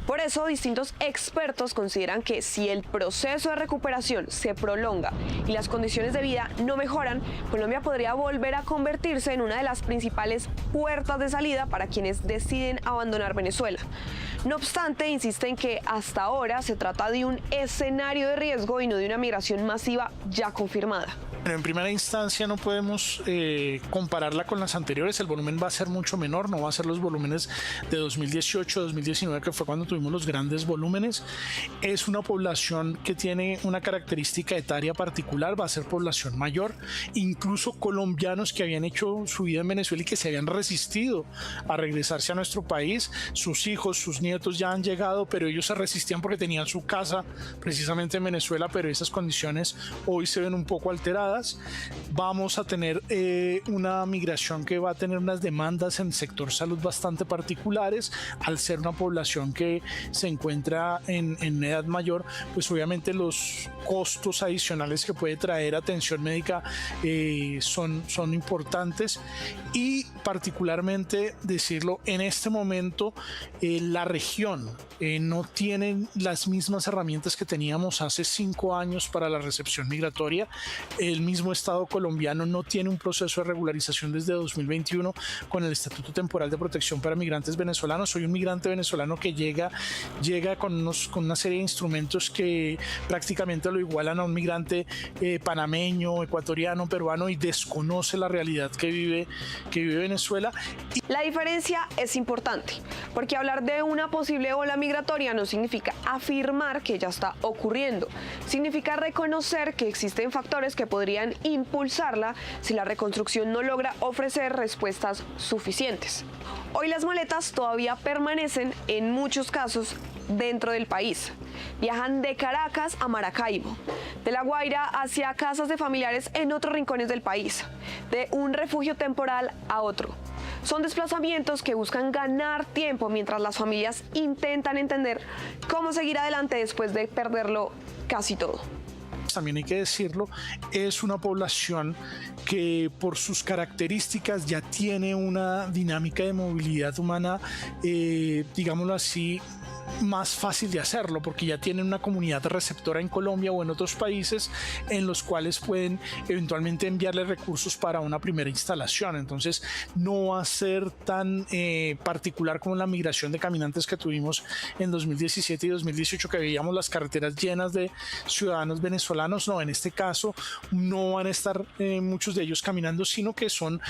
Por eso, distintos expertos consideran que si el proceso de recuperación se prolonga y las condiciones de vida no mejoran, Colombia podría volver a convertirse en una de las principales puertas de salida para quienes deciden abandonar Venezuela. No obstante, insisten que hasta ahora se trata de un escenario de riesgo y no de una migración masiva ya confirmada. En primera instancia no podemos compararla con las anteriores. El volumen va a ser mucho menor, no va a ser los volúmenes de 2018-2019, que fue cuando tuvimos los grandes volúmenes. Es una población que tiene una característica etaria particular, va a ser población mayor. Incluso colombianos que habían hecho su vida en Venezuela y que se habían resistido a regresarse a nuestro país, sus hijos, sus nietos ya han llegado, pero ellos se resistían porque tenían su casa precisamente en Venezuela, pero esas condiciones hoy se ven un poco alteradas. Vamos a tener una migración que va a tener unas demandas en el sector salud bastante particulares. Al ser una población que se encuentra en edad mayor, pues obviamente los costos adicionales que puede traer atención médica son importantes, y particularmente decirlo, en este momento la región no tiene las mismas herramientas que teníamos hace 5 años para la recepción migratoria. El mismo Estado colombiano no tiene un proceso de regularización desde 2021 con el Estatuto Temporal de Protección para Migrantes Venezolanos. Soy un migrante venezolano que llega con una serie de instrumentos que prácticamente lo igualan a un migrante panameño, ecuatoriano, peruano, y desconoce la realidad que vive Venezuela. La diferencia es importante, porque hablar de una posible ola migratoria no significa afirmar que ya está ocurriendo. Significa reconocer que existen factores que podrían impulsarla si la reconstrucción no logra ofrecer respuestas suficientes. Hoy las maletas todavía permanecen, en muchos casos, dentro del país. Viajan de Caracas a Maracaibo, de La Guaira hacia casas de familiares en otros rincones del país, de un refugio temporal a otro. Son desplazamientos que buscan ganar tiempo mientras las familias intentan entender cómo seguir adelante después de perderlo casi todo. También hay que decirlo, es una población que por sus características ya tiene una dinámica de movilidad humana, digámoslo así, más fácil de hacerlo, porque ya tienen una comunidad receptora en Colombia o en otros países en los cuales pueden eventualmente enviarle recursos para una primera instalación. Entonces no va a ser tan particular como la migración de caminantes que tuvimos en 2017 y 2018, que veíamos las carreteras llenas de ciudadanos venezolanos. No, en este caso no van a estar muchos de ellos caminando, sino que son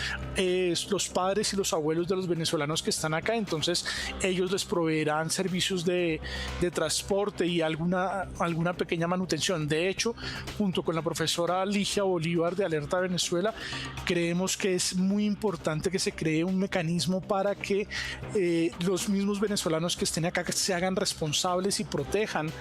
los padres y los abuelos de los venezolanos que están acá. Entonces ellos les proveerán servicios de transporte y alguna pequeña manutención. De hecho, junto con la profesora Ligia Bolívar de Alerta Venezuela, creemos que es muy importante que se cree un mecanismo para que los mismos venezolanos que estén acá se hagan responsables y protejan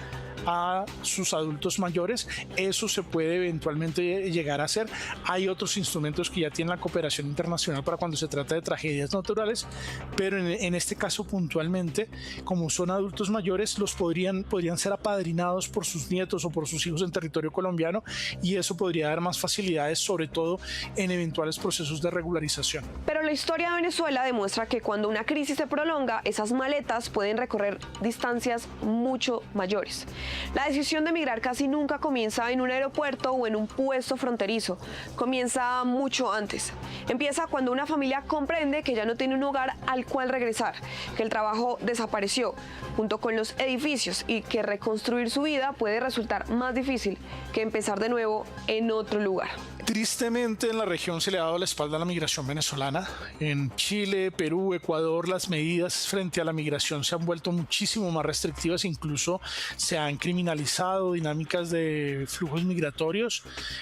a sus adultos mayores. Eso se puede eventualmente llegar a hacer. Hay otros instrumentos que ya tienen la cooperación internacional para cuando se trata de tragedias naturales, pero en este caso puntualmente, como son adultos mayores, los podrían ser apadrinados por sus nietos o por sus hijos en territorio colombiano, y eso podría dar más facilidades, sobre todo en eventuales procesos de regularización. Pero la historia de Venezuela demuestra que cuando una crisis se prolonga, esas maletas pueden recorrer distancias mucho mayores. La decisión de emigrar casi nunca comienza en un aeropuerto o en un puesto fronterizo. Comienza mucho antes. Empieza cuando una familia comprende que ya no tiene un hogar al cual regresar, que el trabajo desapareció junto con los edificios y que reconstruir su vida puede resultar más difícil que empezar de nuevo en otro lugar. Tristemente en la región se le ha dado la espalda a la migración venezolana. En Chile, Perú, Ecuador, las medidas frente a la migración se han vuelto muchísimo más restrictivas, incluso se han criminalizado dinámicas de flujos migratorios.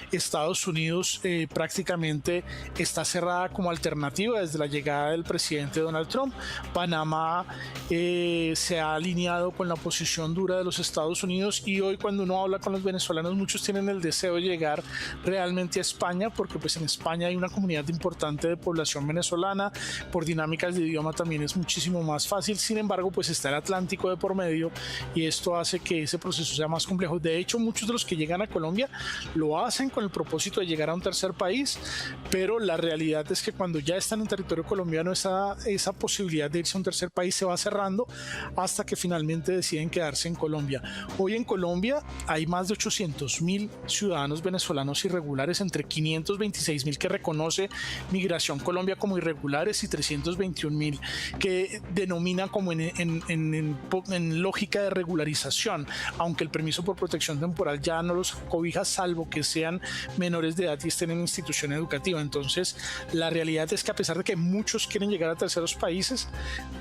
Estados Unidos prácticamente está cerrada como alternativa desde la llegada del presidente Donald Trump. Panamá se ha alineado con la posición dura de los Estados Unidos y hoy cuando uno habla con los venezolanos muchos tienen el deseo de llegar realmente a España, porque pues en España hay una comunidad importante de población venezolana, por dinámicas de idioma también es muchísimo más fácil. Sin embargo, pues está el Atlántico de por medio y esto hace que ese proceso sea más complejo. De hecho, muchos de los que llegan a Colombia lo hacen con el propósito de llegar a un tercer país, pero la realidad es que cuando ya están en territorio colombiano esa posibilidad de irse a un tercer país se va cerrando hasta que finalmente deciden quedarse en Colombia. Hoy en Colombia hay más de 800.000 ciudadanos venezolanos irregulares, entre 526.000 que reconoce Migración Colombia como irregulares y 321.000 que denomina como en lógica de regularización, aunque el permiso por protección temporal ya no los cobija salvo que sean menores de edad y estén en institución educativa. Entonces la realidad es que a pesar de que muchos quieren llegar a terceros países,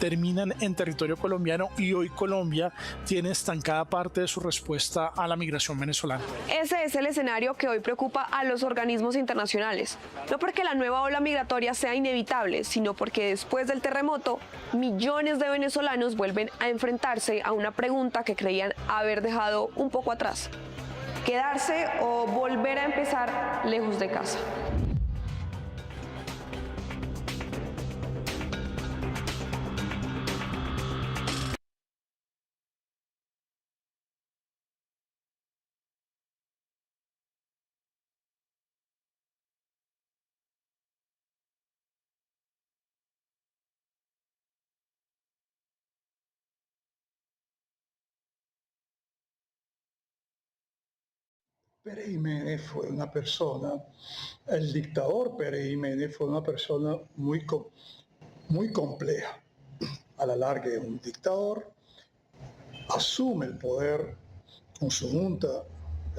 terminan en territorio colombiano y hoy Colombia tiene estancada parte de su respuesta a la migración venezolana. Ese es el escenario que hoy preocupa a los organismos internacionales, no porque la nueva ola migratoria sea inevitable, sino porque después del terremoto, millones de venezolanos vuelven a enfrentarse a una pregunta que creían haber dejado un poco atrás: ¿quedarse o volver a empezar lejos de casa? Pérez Jiménez fue una persona, el dictador Pérez Jiménez fue una persona muy compleja. A la larga es un dictador, asume el poder con su junta,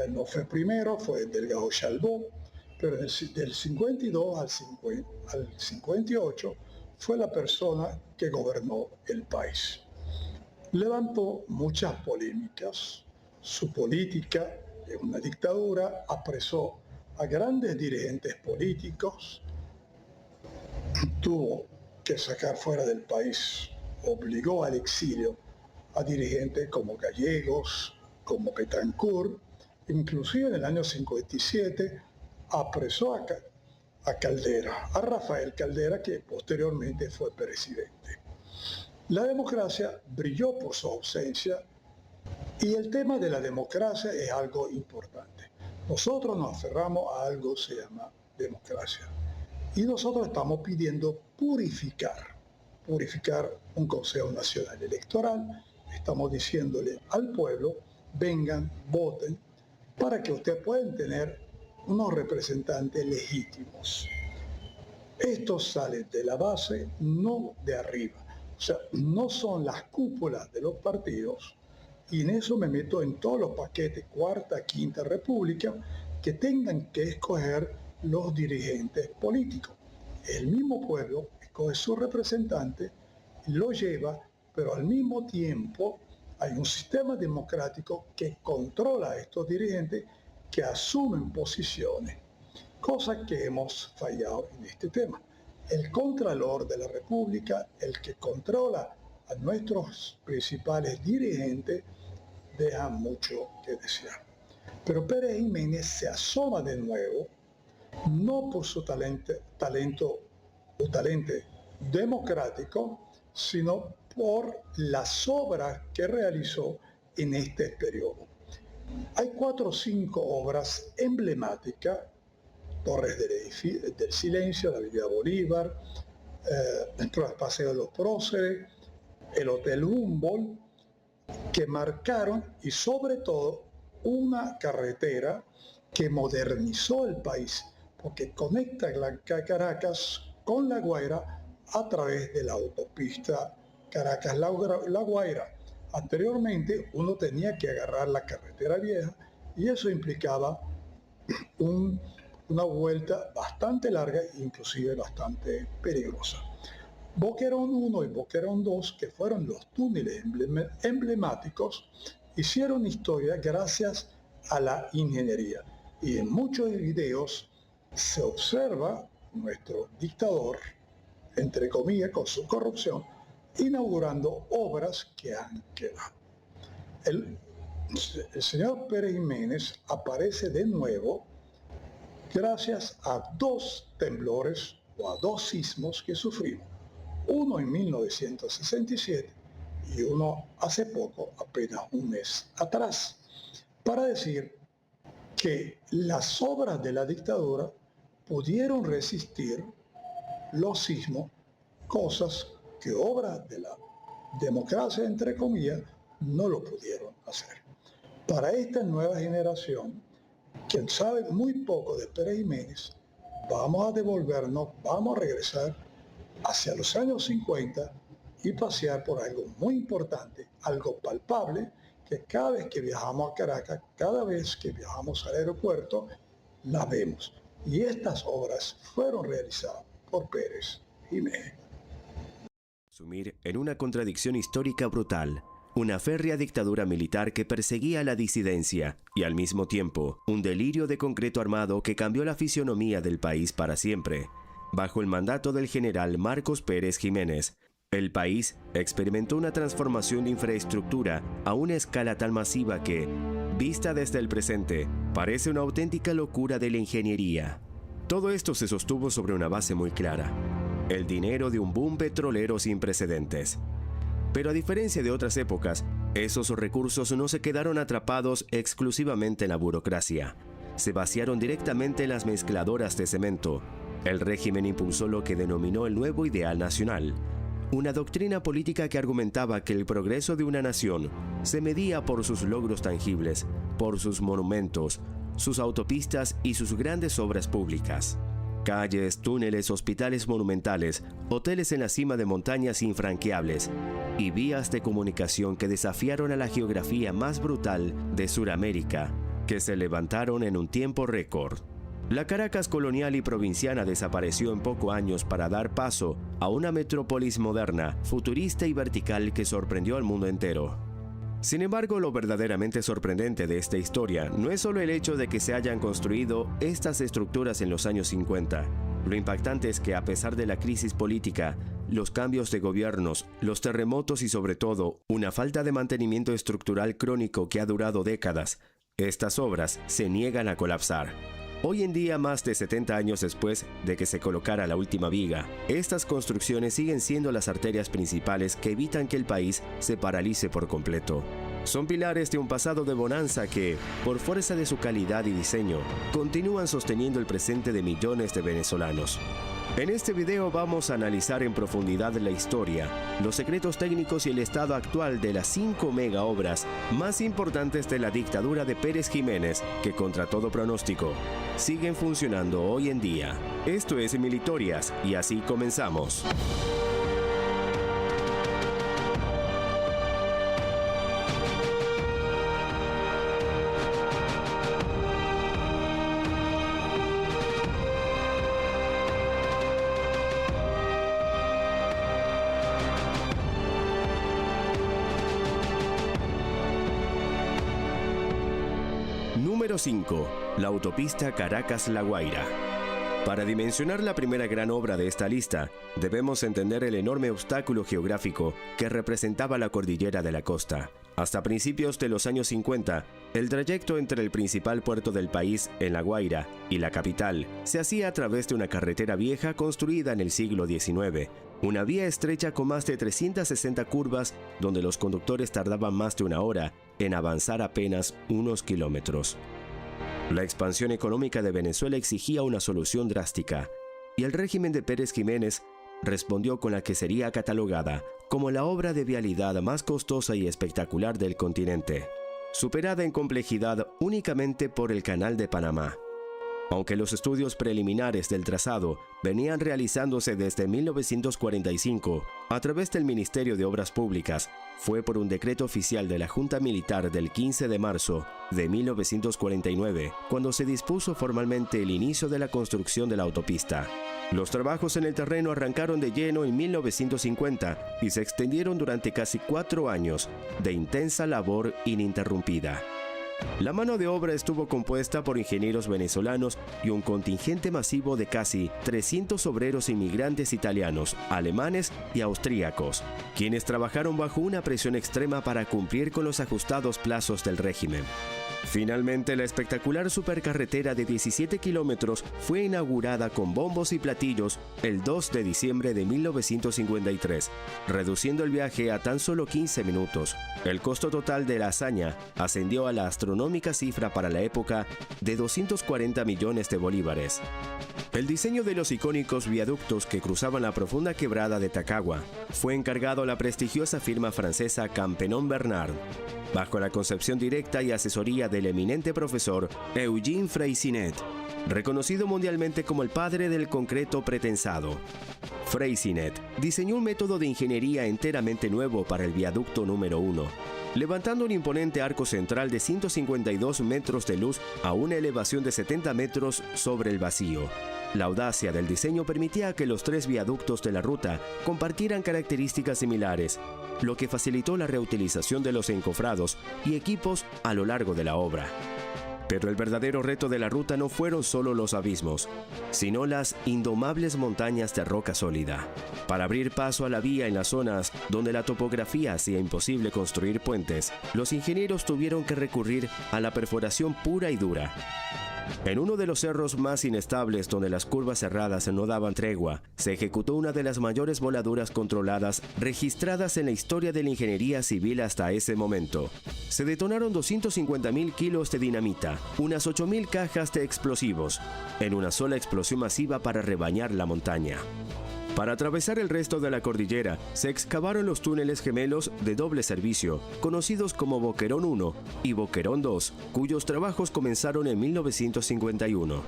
él no fue primero, fue Delgado Chalbó, pero del 52 al 58 fue la persona que gobernó el país. Levantó muchas polémicas, su política en una dictadura, apresó a grandes dirigentes políticos, tuvo que sacar fuera del país, obligó al exilio a dirigentes como Gallegos, como Betancourt, inclusive en el año 57 apresó a Caldera, a Rafael Caldera, que posteriormente fue presidente. La democracia brilló por su ausencia. Y el tema de la democracia es algo importante. Nosotros nos aferramos a algo que se llama democracia. Y nosotros estamos pidiendo purificar un Consejo Nacional Electoral. Estamos diciéndole al pueblo, vengan, voten, para que ustedes puedan tener unos representantes legítimos. Esto sale de la base, no de arriba. O sea, no son las cúpulas de los partidos. Y en eso me meto en todos los paquetes, cuarta, quinta república, que tengan que escoger los dirigentes políticos. El mismo pueblo escoge su representante, lo lleva, pero al mismo tiempo hay un sistema democrático que controla a estos dirigentes que asumen posiciones, cosa que hemos fallado en este tema. El Contralor de la República, el que controla a nuestros principales dirigentes, deja mucho que desear. Pero Pérez Jiménez se asoma de nuevo, no por su talento democrático, sino por las obras que realizó en este periodo. Hay 4 o 5 obras emblemáticas: Torres del Silencio, la Avenida Bolívar, el Paseo de los Próceres, el Hotel Humboldt, que marcaron, y sobre todo una carretera que modernizó el país, porque conecta Caracas con La Guaira a través de la autopista Caracas-La Guaira. Anteriormente uno tenía que agarrar la carretera vieja y eso implicaba un una vuelta bastante larga e inclusive bastante peligrosa. Boquerón 1 y Boquerón 2, que fueron los túneles emblemáticos, hicieron historia gracias a la ingeniería. Y en muchos videos se observa nuestro dictador, entre comillas, con su corrupción, inaugurando obras que han quedado. El señor Pérez Jiménez aparece de nuevo gracias a 2 temblores o a 2 sismos que sufrimos. Uno en 1967 y uno hace poco, apenas un mes atrás, para decir que las obras de la dictadura pudieron resistir los sismos, cosas que obras de la democracia, entre comillas, no lo pudieron hacer. Para esta nueva generación, quien sabe muy poco de Pérez Jiménez, vamos a devolvernos, vamos a regresar hacia los años 50 y pasear por algo muy importante, algo palpable, que cada vez que viajamos a Caracas, cada vez que viajamos al aeropuerto, la vemos. Y estas obras fueron realizadas por Pérez Jiménez. Sumir en una contradicción histórica brutal, una férrea dictadura militar que perseguía la disidencia y al mismo tiempo un delirio de concreto armado que cambió la fisionomía del país para siempre. Bajo el mandato del general Marcos Pérez Jiménez, el país experimentó una transformación de infraestructura a una escala tan masiva que, vista desde el presente, parece una auténtica locura de la ingeniería. Todo esto se sostuvo sobre una base muy clara: el dinero de un boom petrolero sin precedentes. Pero a diferencia de otras épocas, esos recursos no se quedaron atrapados exclusivamente en la burocracia. Se vaciaron directamente en las mezcladoras de cemento. El régimen impulsó lo que denominó el nuevo ideal nacional, una doctrina política que argumentaba que el progreso de una nación se medía por sus logros tangibles, por sus monumentos, sus autopistas y sus grandes obras públicas. Calles, túneles, hospitales monumentales, hoteles en la cima de montañas infranqueables y vías de comunicación que desafiaron a la geografía más brutal de Sudamérica, que se levantaron en un tiempo récord. La Caracas colonial y provinciana desapareció en pocos años para dar paso a una metrópolis moderna, futurista y vertical que sorprendió al mundo entero. Sin embargo, lo verdaderamente sorprendente de esta historia no es solo el hecho de que se hayan construido estas estructuras en los años 50. Lo impactante es que, a pesar de la crisis política, los cambios de gobiernos, los terremotos y sobre todo una falta de mantenimiento estructural crónico que ha durado décadas, estas obras se niegan a colapsar. Hoy en día, más de 70 años después de que se colocara la última viga, estas construcciones siguen siendo las arterias principales que evitan que el país se paralice por completo. Son pilares de un pasado de bonanza que, por fuerza de su calidad y diseño, continúan sosteniendo el presente de millones de venezolanos. En este video vamos a analizar en profundidad la historia, los secretos técnicos y el estado actual de las 5 mega obras más importantes de la dictadura de Pérez Jiménez, que contra todo pronóstico, siguen funcionando hoy en día. Esto es Militorias y así comenzamos. Número 5. La autopista Caracas-La Guaira. Para dimensionar la primera gran obra de esta lista, debemos entender el enorme obstáculo geográfico que representaba la cordillera de la costa. Hasta principios de los años 50, el trayecto entre el principal puerto del país, en La Guaira, y la capital, se hacía a través de una carretera vieja construida en el siglo XIX. Una vía estrecha con más de 360 curvas, donde los conductores tardaban más de una hora en avanzar apenas unos kilómetros. La expansión económica de Venezuela exigía una solución drástica, y el régimen de Pérez Jiménez respondió con la que sería catalogada como la obra de vialidad más costosa y espectacular del continente, superada en complejidad únicamente por el Canal de Panamá. Aunque los estudios preliminares del trazado venían realizándose desde 1945 a través del Ministerio de Obras Públicas, fue por un decreto oficial de la Junta Militar del 15 de marzo de 1949 cuando se dispuso formalmente el inicio de la construcción de la autopista. Los trabajos en el terreno arrancaron de lleno en 1950 y se extendieron durante casi 4 años de intensa labor ininterrumpida. La mano de obra estuvo compuesta por ingenieros venezolanos y un contingente masivo de casi 300 obreros inmigrantes italianos, alemanes y austríacos, quienes trabajaron bajo una presión extrema para cumplir con los ajustados plazos del régimen. Finalmente, la espectacular supercarretera de 17 kilómetros fue inaugurada con bombos y platillos el 2 de diciembre de 1953, reduciendo el viaje a tan solo 15 minutos. El costo total de la hazaña ascendió a la astronómica cifra para la época de 240 millones de bolívares. El diseño de los icónicos viaductos que cruzaban la profunda quebrada de Tacagua fue encargado a la prestigiosa firma francesa Campenon Bernard, bajo la concepción directa y asesoría del eminente profesor Eugene Freycinet, reconocido mundialmente como el padre del concreto pretensado. Freycinet diseñó un método de ingeniería enteramente nuevo para el viaducto número 1, levantando un imponente arco central de 152 metros de luz a una elevación de 70 metros sobre el vacío. La audacia del diseño permitía que los 3 viaductos de la ruta compartieran características similares, lo que facilitó la reutilización de los encofrados y equipos a lo largo de la obra. Pero el verdadero reto de la ruta no fueron solo los abismos, sino las indomables montañas de roca sólida. Para abrir paso a la vía en las zonas donde la topografía hacía imposible construir puentes, los ingenieros tuvieron que recurrir a la perforación pura y dura. En uno de los cerros más inestables donde las curvas cerradas no daban tregua, se ejecutó una de las mayores voladuras controladas registradas en la historia de la ingeniería civil hasta ese momento. Se detonaron 250.000 kilos de dinamita, unas 8.000 cajas de explosivos, en una sola explosión masiva para rebañar la montaña. Para atravesar el resto de la cordillera, se excavaron los túneles gemelos de doble servicio, conocidos como Boquerón 1 y Boquerón 2, cuyos trabajos comenzaron en 1951.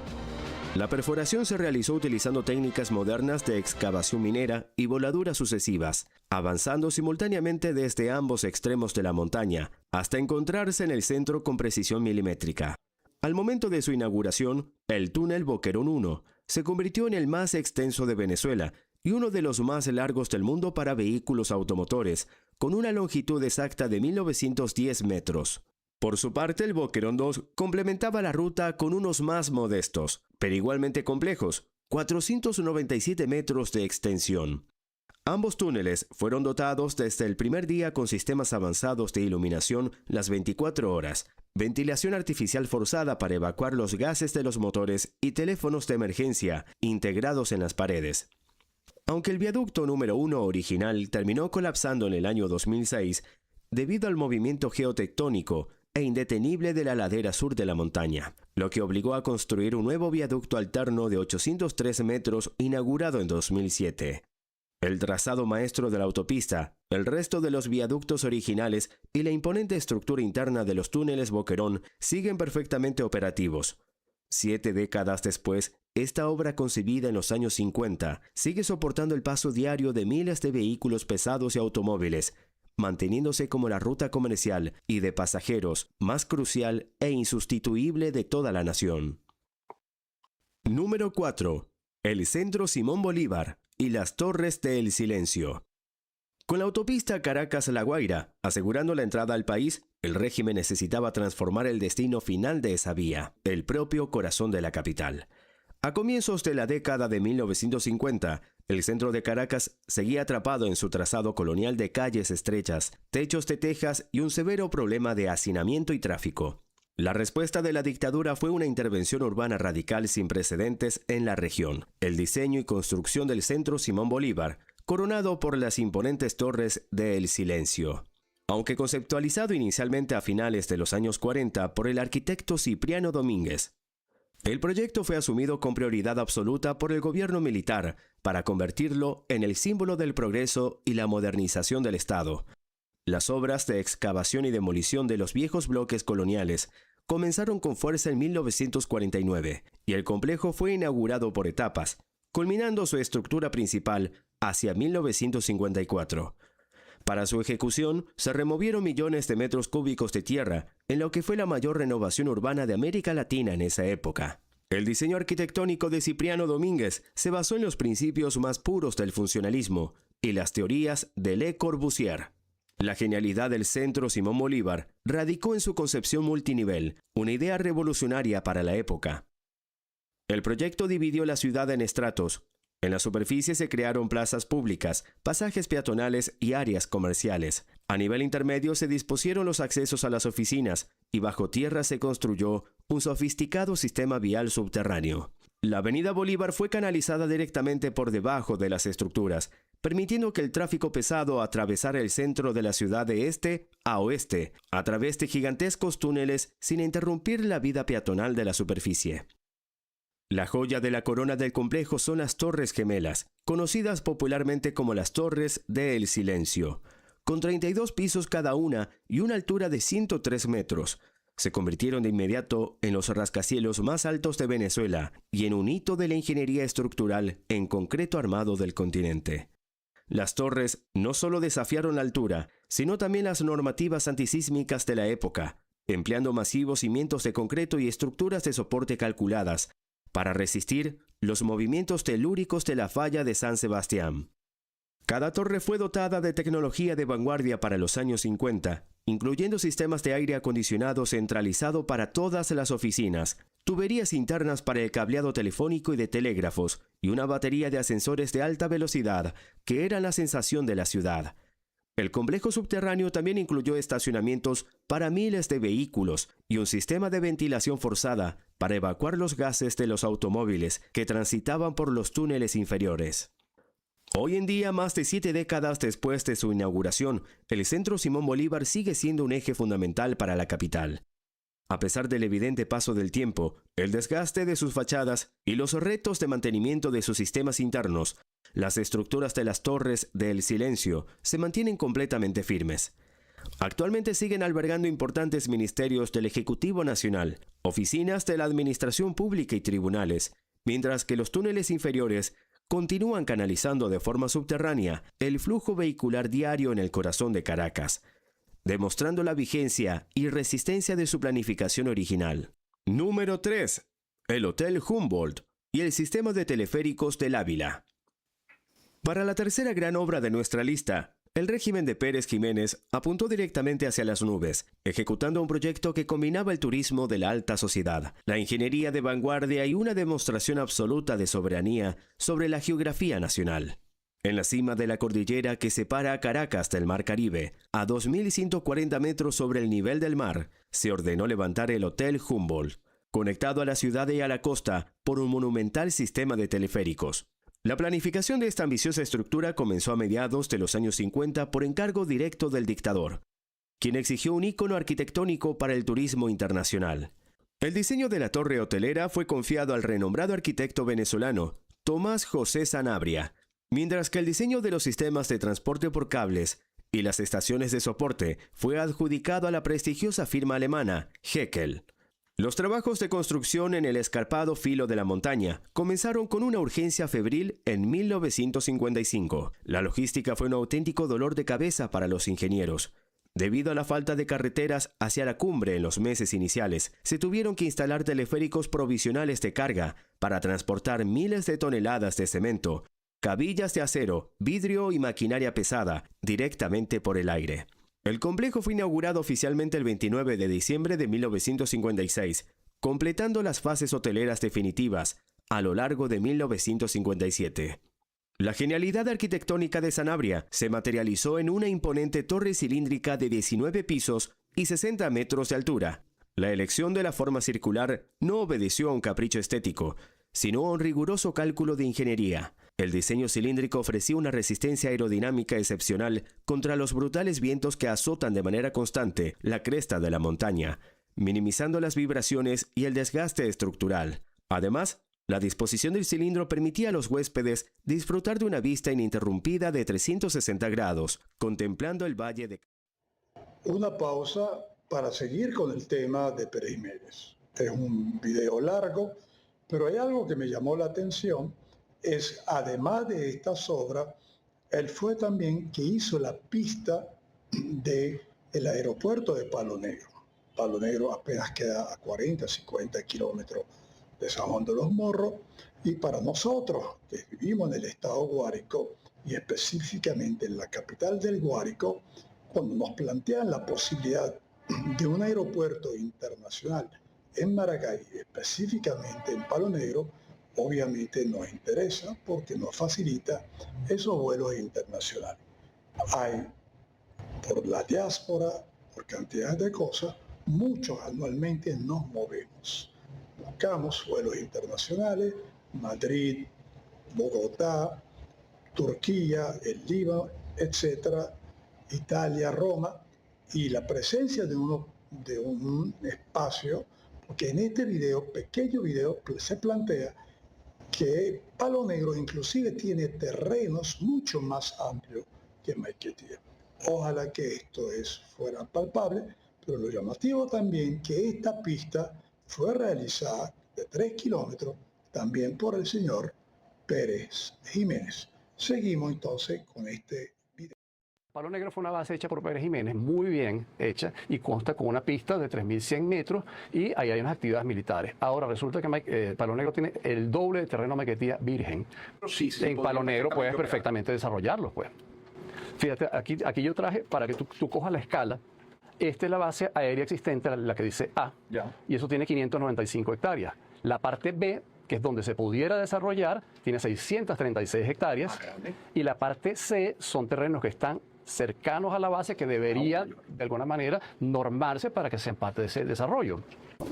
La perforación se realizó utilizando técnicas modernas de excavación minera y voladuras sucesivas, avanzando simultáneamente desde ambos extremos de la montaña, hasta encontrarse en el centro con precisión milimétrica. Al momento de su inauguración, el túnel Boquerón 1 se convirtió en el más extenso de Venezuela y uno de los más largos del mundo para vehículos automotores, con una longitud exacta de 1910 metros. Por su parte, el Boquerón 2 complementaba la ruta con unos más modestos, pero igualmente complejos, 497 metros de extensión. Ambos túneles fueron dotados desde el primer día con sistemas avanzados de iluminación las 24 horas, ventilación artificial forzada para evacuar los gases de los motores y teléfonos de emergencia integrados en las paredes. Aunque el viaducto número 1 original terminó colapsando en el año 2006 debido al movimiento geotectónico e indetenible de la ladera sur de la montaña, lo que obligó a construir un nuevo viaducto alterno de 803 metros inaugurado en 2007. El trazado maestro de la autopista, el resto de los viaductos originales y la imponente estructura interna de los túneles Boquerón siguen perfectamente operativos. 7 décadas después, esta obra concebida en los años 50 sigue soportando el paso diario de miles de vehículos pesados y automóviles, manteniéndose como la ruta comercial y de pasajeros más crucial e insustituible de toda la nación. Número 4. El Centro Simón Bolívar y las Torres de El Silencio. Con la autopista Caracas-La Guaira, asegurando la entrada al país, el régimen necesitaba transformar el destino final de esa vía, el propio corazón de la capital. A comienzos de la década de 1950, el centro de Caracas seguía atrapado en su trazado colonial de calles estrechas, techos de tejas y un severo problema de hacinamiento y tráfico. La respuesta de la dictadura fue una intervención urbana radical sin precedentes en la región, el diseño y construcción del Centro Simón Bolívar, coronado por las imponentes torres de El Silencio. Aunque conceptualizado inicialmente a finales de los años 40 por el arquitecto Cipriano Domínguez, el proyecto fue asumido con prioridad absoluta por el gobierno militar para convertirlo en el símbolo del progreso y la modernización del Estado. Las obras de excavación y demolición de los viejos bloques coloniales comenzaron con fuerza en 1949 y el complejo fue inaugurado por etapas, culminando su estructura principal hacia 1954. Para su ejecución, se removieron millones de metros cúbicos de tierra, en lo que fue la mayor renovación urbana de América Latina en esa época. El diseño arquitectónico de Cipriano Domínguez se basó en los principios más puros del funcionalismo y las teorías de Le Corbusier. La genialidad del Centro Simón Bolívar radicó en su concepción multinivel, una idea revolucionaria para la época. El proyecto dividió la ciudad en estratos. En la superficie se crearon plazas públicas, pasajes peatonales y áreas comerciales. A nivel intermedio se dispusieron los accesos a las oficinas y bajo tierra se construyó un sofisticado sistema vial subterráneo. La avenida Bolívar fue canalizada directamente por debajo de las estructuras, permitiendo que el tráfico pesado atravesara el centro de la ciudad de este a oeste, a través de gigantescos túneles sin interrumpir la vida peatonal de la superficie. La joya de la corona del complejo son las Torres Gemelas, conocidas popularmente como las Torres de El Silencio, con 32 pisos cada una y una altura de 103 metros. Se convirtieron de inmediato en los rascacielos más altos de Venezuela y en un hito de la ingeniería estructural en concreto armado del continente. Las torres no solo desafiaron la altura, sino también las normativas antisísmicas de la época, empleando masivos cimientos de concreto y estructuras de soporte calculadas para resistir los movimientos telúricos de la falla de San Sebastián. Cada torre fue dotada de tecnología de vanguardia para los años 50, incluyendo sistemas de aire acondicionado centralizado para todas las oficinas, tuberías internas para el cableado telefónico y de telégrafos, y una batería de ascensores de alta velocidad, que eran la sensación de la ciudad. El complejo subterráneo también incluyó estacionamientos para miles de vehículos y un sistema de ventilación forzada para evacuar los gases de los automóviles que transitaban por los túneles inferiores. Hoy en día, más de 7 décadas después de su inauguración, el Centro Simón Bolívar sigue siendo un eje fundamental para la capital. A pesar del evidente paso del tiempo, el desgaste de sus fachadas y los retos de mantenimiento de sus sistemas internos, las estructuras de las Torres del Silencio se mantienen completamente firmes. Actualmente siguen albergando importantes ministerios del Ejecutivo Nacional, oficinas de la Administración Pública y tribunales, mientras que los túneles inferiores continúan canalizando de forma subterránea el flujo vehicular diario en el corazón de Caracas, demostrando la vigencia y resistencia de su planificación original. Número 3. El Hotel Humboldt y el sistema de teleféricos del Ávila. Para la tercera gran obra de nuestra lista, el régimen de Pérez Jiménez apuntó directamente hacia las nubes, ejecutando un proyecto que combinaba el turismo de la alta sociedad, la ingeniería de vanguardia y una demostración absoluta de soberanía sobre la geografía nacional. En la cima de la cordillera que separa a Caracas del Mar Caribe, a 2.140 metros sobre el nivel del mar, se ordenó levantar el Hotel Humboldt, conectado a la ciudad y a la costa por un monumental sistema de teleféricos. La planificación de esta ambiciosa estructura comenzó a mediados de los años 50 por encargo directo del dictador, quien exigió un ícono arquitectónico para el turismo internacional. El diseño de la torre hotelera fue confiado al renombrado arquitecto venezolano Tomás José Sanabria, mientras que el diseño de los sistemas de transporte por cables y las estaciones de soporte fue adjudicado a la prestigiosa firma alemana Heckel. Los trabajos de construcción en el escarpado filo de la montaña comenzaron con una urgencia febril en 1955. La logística fue un auténtico dolor de cabeza para los ingenieros. Debido a la falta de carreteras hacia la cumbre en los meses iniciales, se tuvieron que instalar teleféricos provisionales de carga para transportar miles de toneladas de cemento, cabillas de acero, vidrio y maquinaria pesada directamente por el aire. El complejo fue inaugurado oficialmente el 29 de diciembre de 1956, completando las fases hoteleras definitivas a lo largo de 1957. La genialidad arquitectónica de Sanabria se materializó en una imponente torre cilíndrica de 19 pisos y 60 metros de altura. La elección de la forma circular no obedeció a un capricho estético, sino a un riguroso cálculo de ingeniería. El diseño cilíndrico ofrecía una resistencia aerodinámica excepcional contra los brutales vientos que azotan de manera constante la cresta de la montaña, minimizando las vibraciones y el desgaste estructural. Además, la disposición del cilindro permitía a los huéspedes disfrutar de una vista ininterrumpida de 360 grados, contemplando el valle de... Una pausa para seguir con el tema de Pérez Jiménez. Es un video largo, pero hay algo que me llamó la atención, es además de estas obras, él fue también que hizo la pista del aeropuerto de Palo Negro. Palo Negro apenas queda a 40, 50 kilómetros de San Juan de los Morros, y para nosotros que vivimos en el estado Guárico, y específicamente en la capital del Guárico, cuando nos plantean la posibilidad de un aeropuerto internacional en Maracay, específicamente en Palo Negro, obviamente nos interesa porque nos facilita esos vuelos internacionales. Hay, por la diáspora, por cantidad de cosas, muchos anualmente nos movemos. Buscamos vuelos internacionales, Madrid, Bogotá, Turquía, el Líbano, etcétera, Italia, Roma, y la presencia de un espacio, porque en este video, pequeño video, se plantea que Palo Negro inclusive tiene terrenos mucho más amplios que Maiquetía. Ojalá que esto fuera palpable, pero lo llamativo también que esta pista fue realizada de 3 kilómetros también por el señor Pérez Jiménez. Seguimos entonces con este video. Palo Negro fue una base hecha por Pérez Jiménez, muy bien hecha, y consta con una pista de 3.100 metros y ahí hay unas actividades militares. Ahora resulta que Palo Negro tiene el doble de terreno Maiquetía virgen. Sí, en Palo Negro puedes perfectamente desarrollarlo, pues. Fíjate, aquí yo traje para que tú cojas la escala. Esta es la base aérea existente, la que dice A, y eso tiene 595 hectáreas. La parte B, que es donde se pudiera desarrollar, tiene 636 hectáreas, y la parte C son terrenos que están cercanos a la base que deberían, de alguna manera, normarse para que sean parte de ese desarrollo.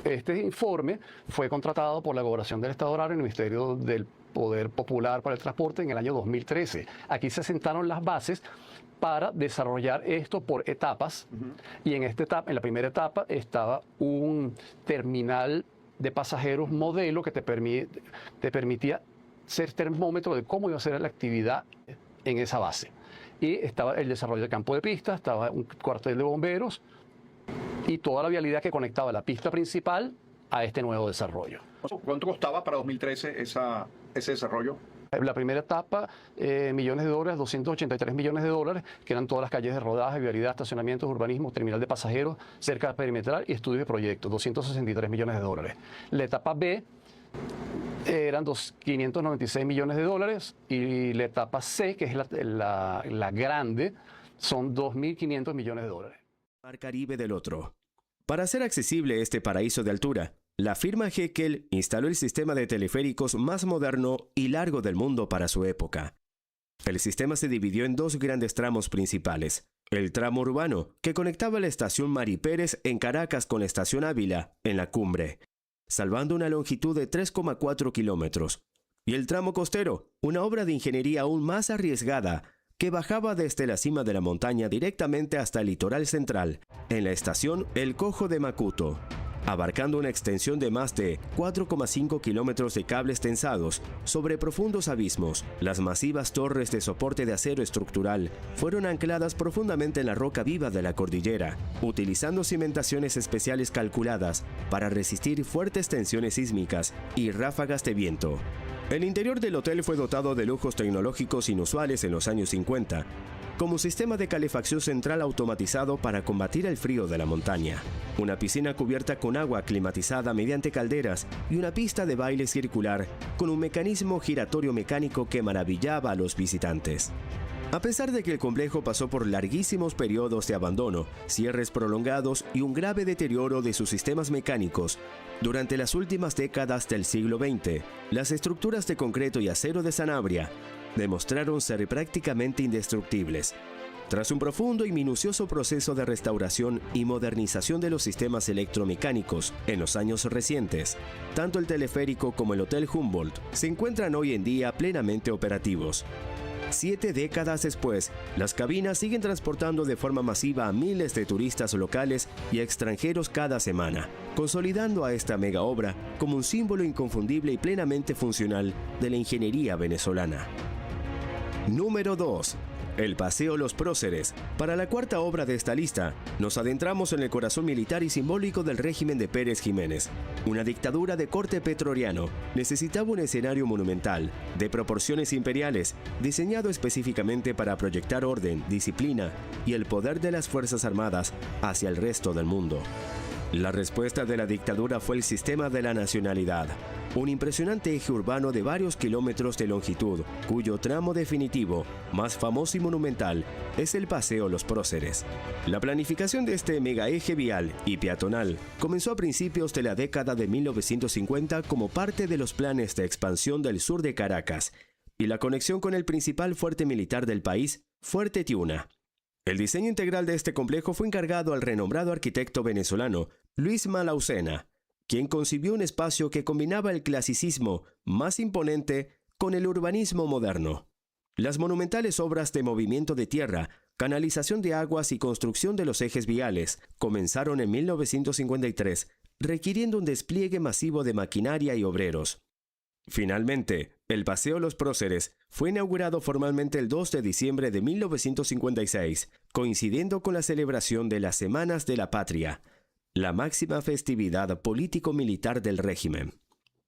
Este informe fue contratado por la Gobernación del Estado Aragua y el Ministerio del Poder Popular para el Transporte en el año 2013. Aquí se sentaron las bases para desarrollar esto por etapas, y en la primera etapa estaba un terminal de pasajeros modelo que te permitía ser termómetro de cómo iba a ser la actividad en esa base. Y estaba el desarrollo del campo de pista, estaba un cuartel de bomberos y toda la vialidad que conectaba la pista principal a este nuevo desarrollo. ¿Cuánto costaba para 2013 ese desarrollo? La primera etapa, millones de dólares, 283 millones de dólares, que eran todas las calles de rodaje, vialidad, estacionamientos, urbanismo, terminal de pasajeros, cerca perimetral y estudios de proyectos, 263 millones de dólares. La etapa B eran 596 millones de dólares y la etapa C, que es la grande, son 2.500 millones de dólares. Mar Caribe del otro. Para hacer accesible este paraíso de altura, la firma Heckel instaló el sistema de teleféricos más moderno y largo del mundo para su época. El sistema se dividió en 2 grandes tramos principales. El tramo urbano, que conectaba la estación Mari Pérez en Caracas con la estación Ávila en la cumbre, salvando una longitud de 3,4 kilómetros. Y el tramo costero, una obra de ingeniería aún más arriesgada, que bajaba desde la cima de la montaña directamente hasta el litoral central, en la estación El Cojo de Macuto, abarcando una extensión de más de 4,5 kilómetros de cables tensados sobre profundos abismos. Las masivas torres de soporte de acero estructural fueron ancladas profundamente en la roca viva de la cordillera, utilizando cimentaciones especiales calculadas para resistir fuertes tensiones sísmicas y ráfagas de viento. El interior del hotel fue dotado de lujos tecnológicos inusuales en los años 50, como sistema de calefacción central automatizado para combatir el frío de la montaña, una piscina cubierta con agua climatizada mediante calderas y una pista de baile circular con un mecanismo giratorio mecánico que maravillaba a los visitantes. A pesar de que el complejo pasó por larguísimos periodos de abandono, cierres prolongados y un grave deterioro de sus sistemas mecánicos, durante las últimas décadas del siglo XX, las estructuras de concreto y acero de Sanabria demostraron ser prácticamente indestructibles. Tras un profundo y minucioso proceso de restauración y modernización de los sistemas electromecánicos en los años recientes, tanto el teleférico como el Hotel Humboldt se encuentran hoy en día plenamente operativos. 7 décadas después, las cabinas siguen transportando de forma masiva a miles de turistas locales y extranjeros cada semana, consolidando a esta mega obra como un símbolo inconfundible y plenamente funcional de la ingeniería venezolana. Número 2. El Paseo Los Próceres. Para la cuarta obra de esta lista, nos adentramos en el corazón militar y simbólico del régimen de Pérez Jiménez. Una dictadura de corte petroriano necesitaba un escenario monumental, de proporciones imperiales, diseñado específicamente para proyectar orden, disciplina y el poder de las Fuerzas Armadas hacia el resto del mundo. La respuesta de la dictadura fue el sistema de la nacionalidad, un impresionante eje urbano de varios kilómetros de longitud, cuyo tramo definitivo, más famoso y monumental, es el Paseo Los Próceres. La planificación de este mega eje vial y peatonal comenzó a principios de la década de 1950 como parte de los planes de expansión del sur de Caracas y la conexión con el principal fuerte militar del país, Fuerte Tiuna. El diseño integral de este complejo fue encargado al renombrado arquitecto venezolano Luis Malaucena, quien concibió un espacio que combinaba el clasicismo más imponente con el urbanismo moderno. Las monumentales obras de movimiento de tierra, canalización de aguas y construcción de los ejes viales comenzaron en 1953, requiriendo un despliegue masivo de maquinaria y obreros. Finalmente, el Paseo Los Próceres fue inaugurado formalmente el 2 de diciembre de 1956, coincidiendo con la celebración de las Semanas de la Patria, la máxima festividad político-militar del régimen.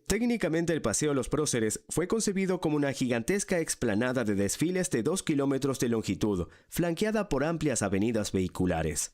Técnicamente, el Paseo Los Próceres fue concebido como una gigantesca explanada de desfiles de 2 kilómetros de longitud, flanqueada por amplias avenidas vehiculares.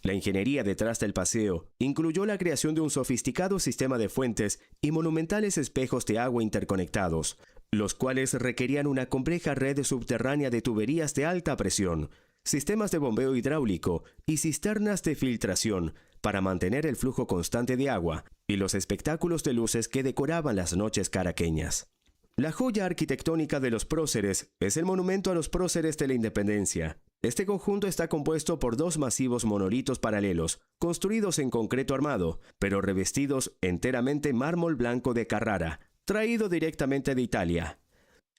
La ingeniería detrás del paseo incluyó la creación de un sofisticado sistema de fuentes y monumentales espejos de agua interconectados, los cuales requerían una compleja red subterránea de tuberías de alta presión, sistemas de bombeo hidráulico y cisternas de filtración para mantener el flujo constante de agua y los espectáculos de luces que decoraban las noches caraqueñas. La joya arquitectónica de los próceres es el monumento a los próceres de la independencia. Este conjunto está compuesto por 2 masivos monolitos paralelos, construidos en concreto armado, pero revestidos enteramente en mármol blanco de Carrara, traído directamente de Italia.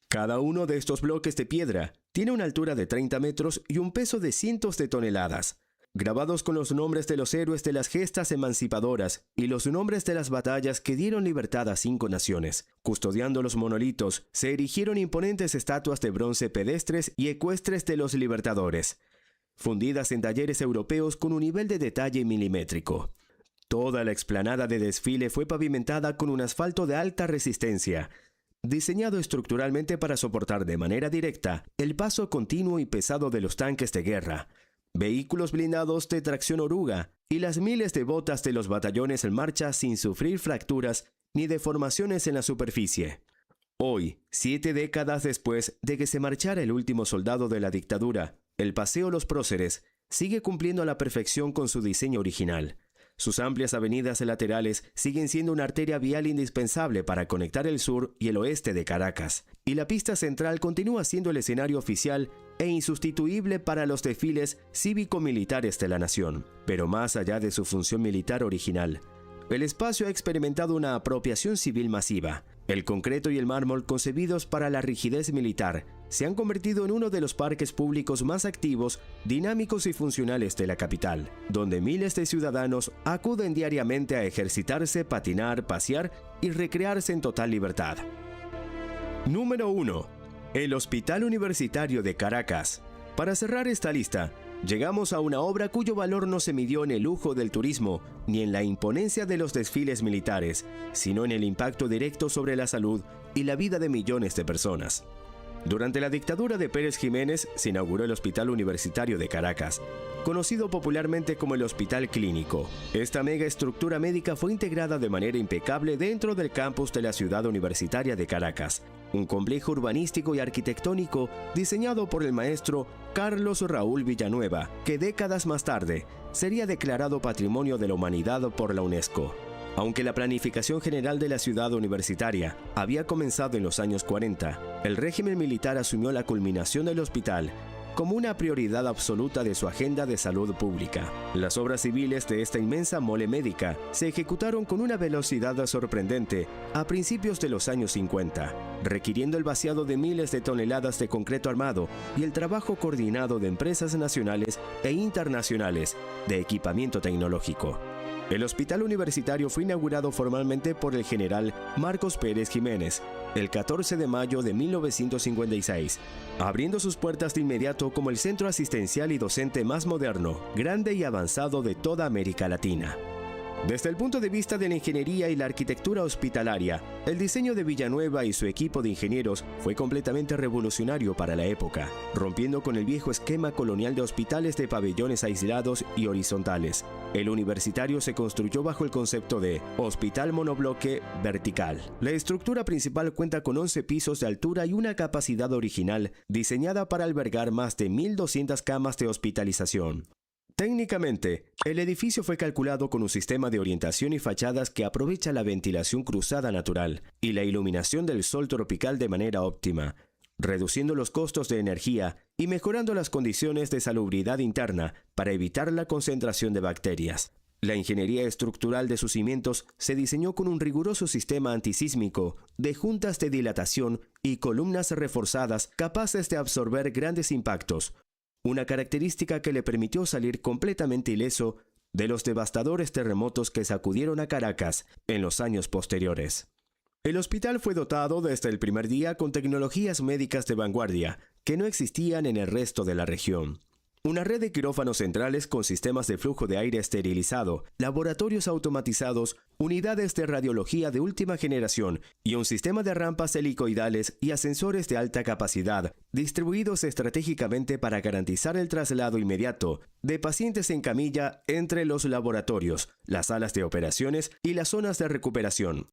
Cada uno de estos bloques de piedra tiene una altura de 30 metros y un peso de cientos de toneladas, grabados con los nombres de los héroes de las gestas emancipadoras y los nombres de las batallas que dieron libertad a 5 naciones. Custodiando los monolitos, se erigieron imponentes estatuas de bronce pedestres y ecuestres de los libertadores, fundidas en talleres europeos con un nivel de detalle milimétrico. Toda la explanada de desfile fue pavimentada con un asfalto de alta resistencia, diseñado estructuralmente para soportar de manera directa el paso continuo y pesado de los tanques de guerra, vehículos blindados de tracción oruga y las miles de botas de los batallones en marcha sin sufrir fracturas ni deformaciones en la superficie. Hoy, 7 décadas después de que se marchara el último soldado de la dictadura, el Paseo Los Próceres sigue cumpliendo a la perfección con su diseño original. Sus amplias avenidas laterales siguen siendo una arteria vial indispensable para conectar el sur y el oeste de Caracas, y la pista central continúa siendo el escenario oficial e insustituible para los desfiles cívico-militares de la nación. Pero más allá de su función militar original, el espacio ha experimentado una apropiación civil masiva. El concreto y el mármol, concebidos para la rigidez militar, se han convertido en uno de los parques públicos más activos, dinámicos y funcionales de la capital, donde miles de ciudadanos acuden diariamente a ejercitarse, patinar, pasear y recrearse en total libertad. Número 1. El Hospital Universitario de Caracas. Para cerrar esta lista, llegamos a una obra cuyo valor no se midió en el lujo del turismo ni en la imponencia de los desfiles militares, sino en el impacto directo sobre la salud y la vida de millones de personas. Durante la dictadura de Pérez Jiménez se inauguró el Hospital Universitario de Caracas, conocido popularmente como el Hospital Clínico. Esta mega estructura médica fue integrada de manera impecable dentro del campus de la ciudad universitaria de Caracas, un complejo urbanístico y arquitectónico diseñado por el maestro Carlos Raúl Villanueva, que décadas más tarde sería declarado Patrimonio de la Humanidad por la UNESCO. Aunque la planificación general de la ciudad universitaria había comenzado en los años 40, el régimen militar asumió la culminación del hospital como una prioridad absoluta de su agenda de salud pública. Las obras civiles de esta inmensa mole médica se ejecutaron con una velocidad sorprendente a principios de los años 50, requiriendo el vaciado de miles de toneladas de concreto armado y el trabajo coordinado de empresas nacionales e internacionales de equipamiento tecnológico. El hospital universitario fue inaugurado formalmente por el general Marcos Pérez Jiménez el 14 de mayo de 1956, abriendo sus puertas de inmediato como el centro asistencial y docente más moderno, grande y avanzado de toda América Latina. Desde el punto de vista de la ingeniería y la arquitectura hospitalaria, el diseño de Villanueva y su equipo de ingenieros fue completamente revolucionario para la época, rompiendo con el viejo esquema colonial de hospitales de pabellones aislados y horizontales. El universitario se construyó bajo el concepto de hospital monobloque vertical. La estructura principal cuenta con 11 pisos de altura y una capacidad original diseñada para albergar más de 1.200 camas de hospitalización. Técnicamente, el edificio fue calculado con un sistema de orientación y fachadas que aprovecha la ventilación cruzada natural y la iluminación del sol tropical de manera óptima, reduciendo los costos de energía y mejorando las condiciones de salubridad interna para evitar la concentración de bacterias. La ingeniería estructural de sus cimientos se diseñó con un riguroso sistema antisísmico de juntas de dilatación y columnas reforzadas capaces de absorber grandes impactos, una característica que le permitió salir completamente ileso de los devastadores terremotos que sacudieron a Caracas en los años posteriores. El hospital fue dotado desde el primer día con tecnologías médicas de vanguardia que no existían en el resto de la región. Una red de quirófanos centrales con sistemas de flujo de aire esterilizado, laboratorios automatizados, unidades de radiología de última generación y un sistema de rampas helicoidales y ascensores de alta capacidad, distribuidos estratégicamente para garantizar el traslado inmediato de pacientes en camilla entre los laboratorios, las salas de operaciones y las zonas de recuperación.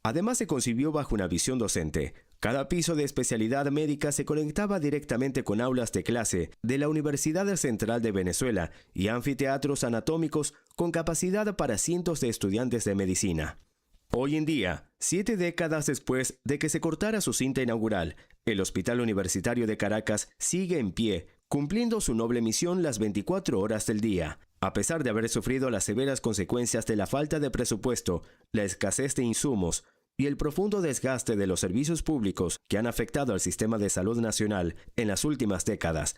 Además, se concibió bajo una visión docente. Cada piso de especialidad médica se conectaba directamente con aulas de clase de la Universidad Central de Venezuela y anfiteatros anatómicos con capacidad para cientos de estudiantes de medicina. Hoy en día, 7 décadas después de que se cortara su cinta inaugural, el Hospital Universitario de Caracas sigue en pie, cumpliendo su noble misión las 24 horas del día. A pesar de haber sufrido las severas consecuencias de la falta de presupuesto, la escasez de insumos y el profundo desgaste de los servicios públicos que han afectado al sistema de salud nacional en las últimas décadas,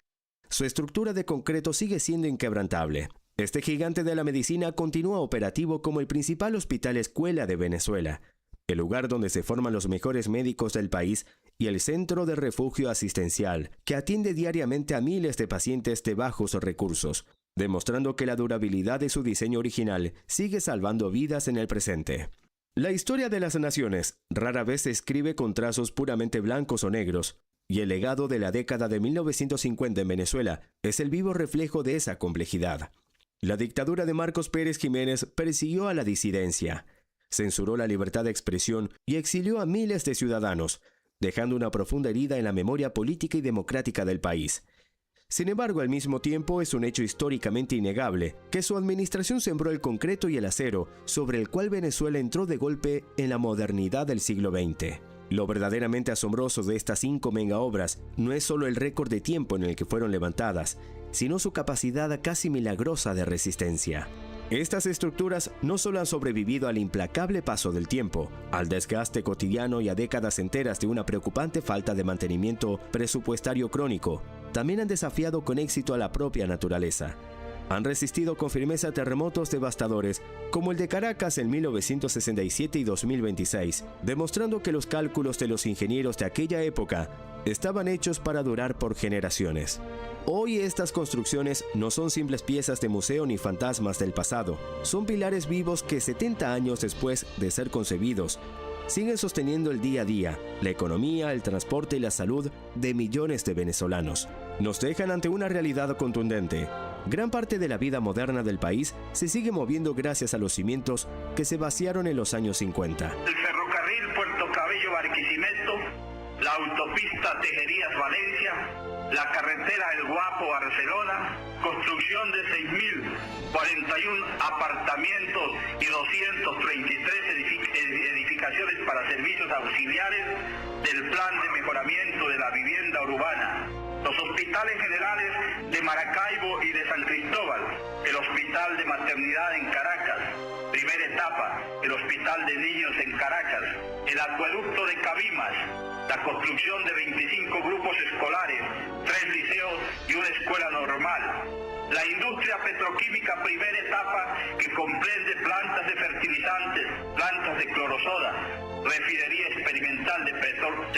su estructura de concreto sigue siendo inquebrantable. Este gigante de la medicina continúa operativo como el principal hospital escuela de Venezuela, el lugar donde se forman los mejores médicos del país y el centro de refugio asistencial, que atiende diariamente a miles de pacientes de bajos recursos, demostrando que la durabilidad de su diseño original sigue salvando vidas en el presente. La historia de las naciones rara vez se escribe con trazos puramente blancos o negros, y el legado de la década de 1950 en Venezuela es el vivo reflejo de esa complejidad. La dictadura de Marcos Pérez Jiménez persiguió a la disidencia, censuró la libertad de expresión y exilió a miles de ciudadanos, dejando una profunda herida en la memoria política y democrática del país. Sin embargo, al mismo tiempo es un hecho históricamente innegable que su administración sembró el concreto y el acero sobre el cual Venezuela entró de golpe en la modernidad del siglo XX. Lo verdaderamente asombroso de estas 5 megaobras no es solo el récord de tiempo en el que fueron levantadas, sino su capacidad casi milagrosa de resistencia. Estas estructuras no solo han sobrevivido al implacable paso del tiempo, al desgaste cotidiano y a décadas enteras de una preocupante falta de mantenimiento presupuestario crónico, también han desafiado con éxito a la propia naturaleza. Han resistido con firmeza terremotos devastadores como el de Caracas en 1967 y 2026, demostrando que los cálculos de los ingenieros de aquella época estaban hechos para durar por generaciones. Hoy estas construcciones no son simples piezas de museo ni fantasmas del pasado, son pilares vivos que 70 años después de ser concebidos, siguen sosteniendo el día a día, la economía, el transporte y la salud de millones de venezolanos. Nos dejan ante una realidad contundente. Gran parte de la vida moderna del país se sigue moviendo gracias a los cimientos que se vaciaron en los años 50. El ferrocarril Puerto Cabello-Barquisimeto, la autopista Tejerías-Valencia, la carretera El Guapo-Barcelona, construcción de 6.041 apartamentos y 233 edificaciones para servicios auxiliares del Plan de Mejoramiento de la Vivienda Urbana, los hospitales generales de Maracaibo y de San Cristóbal, el Hospital de Maternidad en Caracas, primera etapa, el Hospital de Niños en Caracas, el acueducto de Cabimas, la construcción de 25 grupos escolares, 3 liceos y una escuela normal, La industria petroquímica primera etapa, que comprende plantas de fertilizantes, plantas de clorosoda, refinería experimental de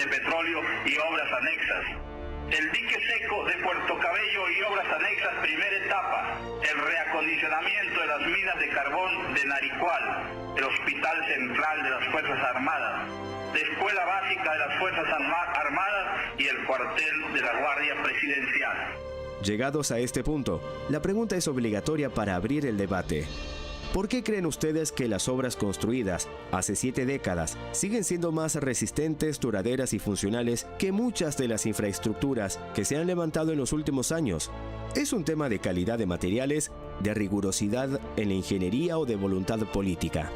petróleo y obras anexas. El dique seco de Puerto Cabello y obras anexas primera etapa, el reacondicionamiento de las minas de carbón de Naricual, el Hospital Central de las Fuerzas Armadas, la Escuela Básica de las Fuerzas Armadas y el cuartel de la Guardia Presidencial. Llegados a este punto, la pregunta es obligatoria para abrir el debate. ¿Por qué creen ustedes que las obras construidas hace 7 décadas siguen siendo más resistentes, duraderas y funcionales que muchas de las infraestructuras que se han levantado en los últimos años? ¿Es un tema de calidad de materiales, de rigurosidad en la ingeniería o de voluntad política?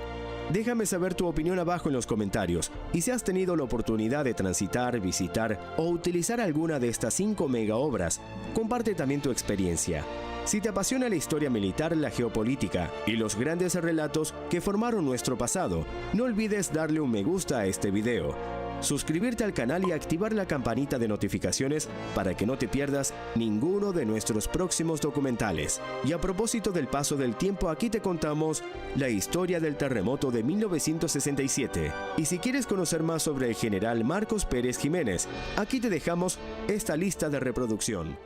Déjame saber tu opinión abajo en los comentarios y si has tenido la oportunidad de transitar, visitar o utilizar alguna de estas 5 megaobras, comparte también tu experiencia. Si te apasiona la historia militar, la geopolítica y los grandes relatos que formaron nuestro pasado, no olvides darle un me gusta a este video, suscribirte al canal y activar la campanita de notificaciones para que no te pierdas ninguno de nuestros próximos documentales. Y a propósito del paso del tiempo, aquí te contamos la historia del terremoto de 1967. Y si quieres conocer más sobre el general Marcos Pérez Jiménez, aquí te dejamos esta lista de reproducción.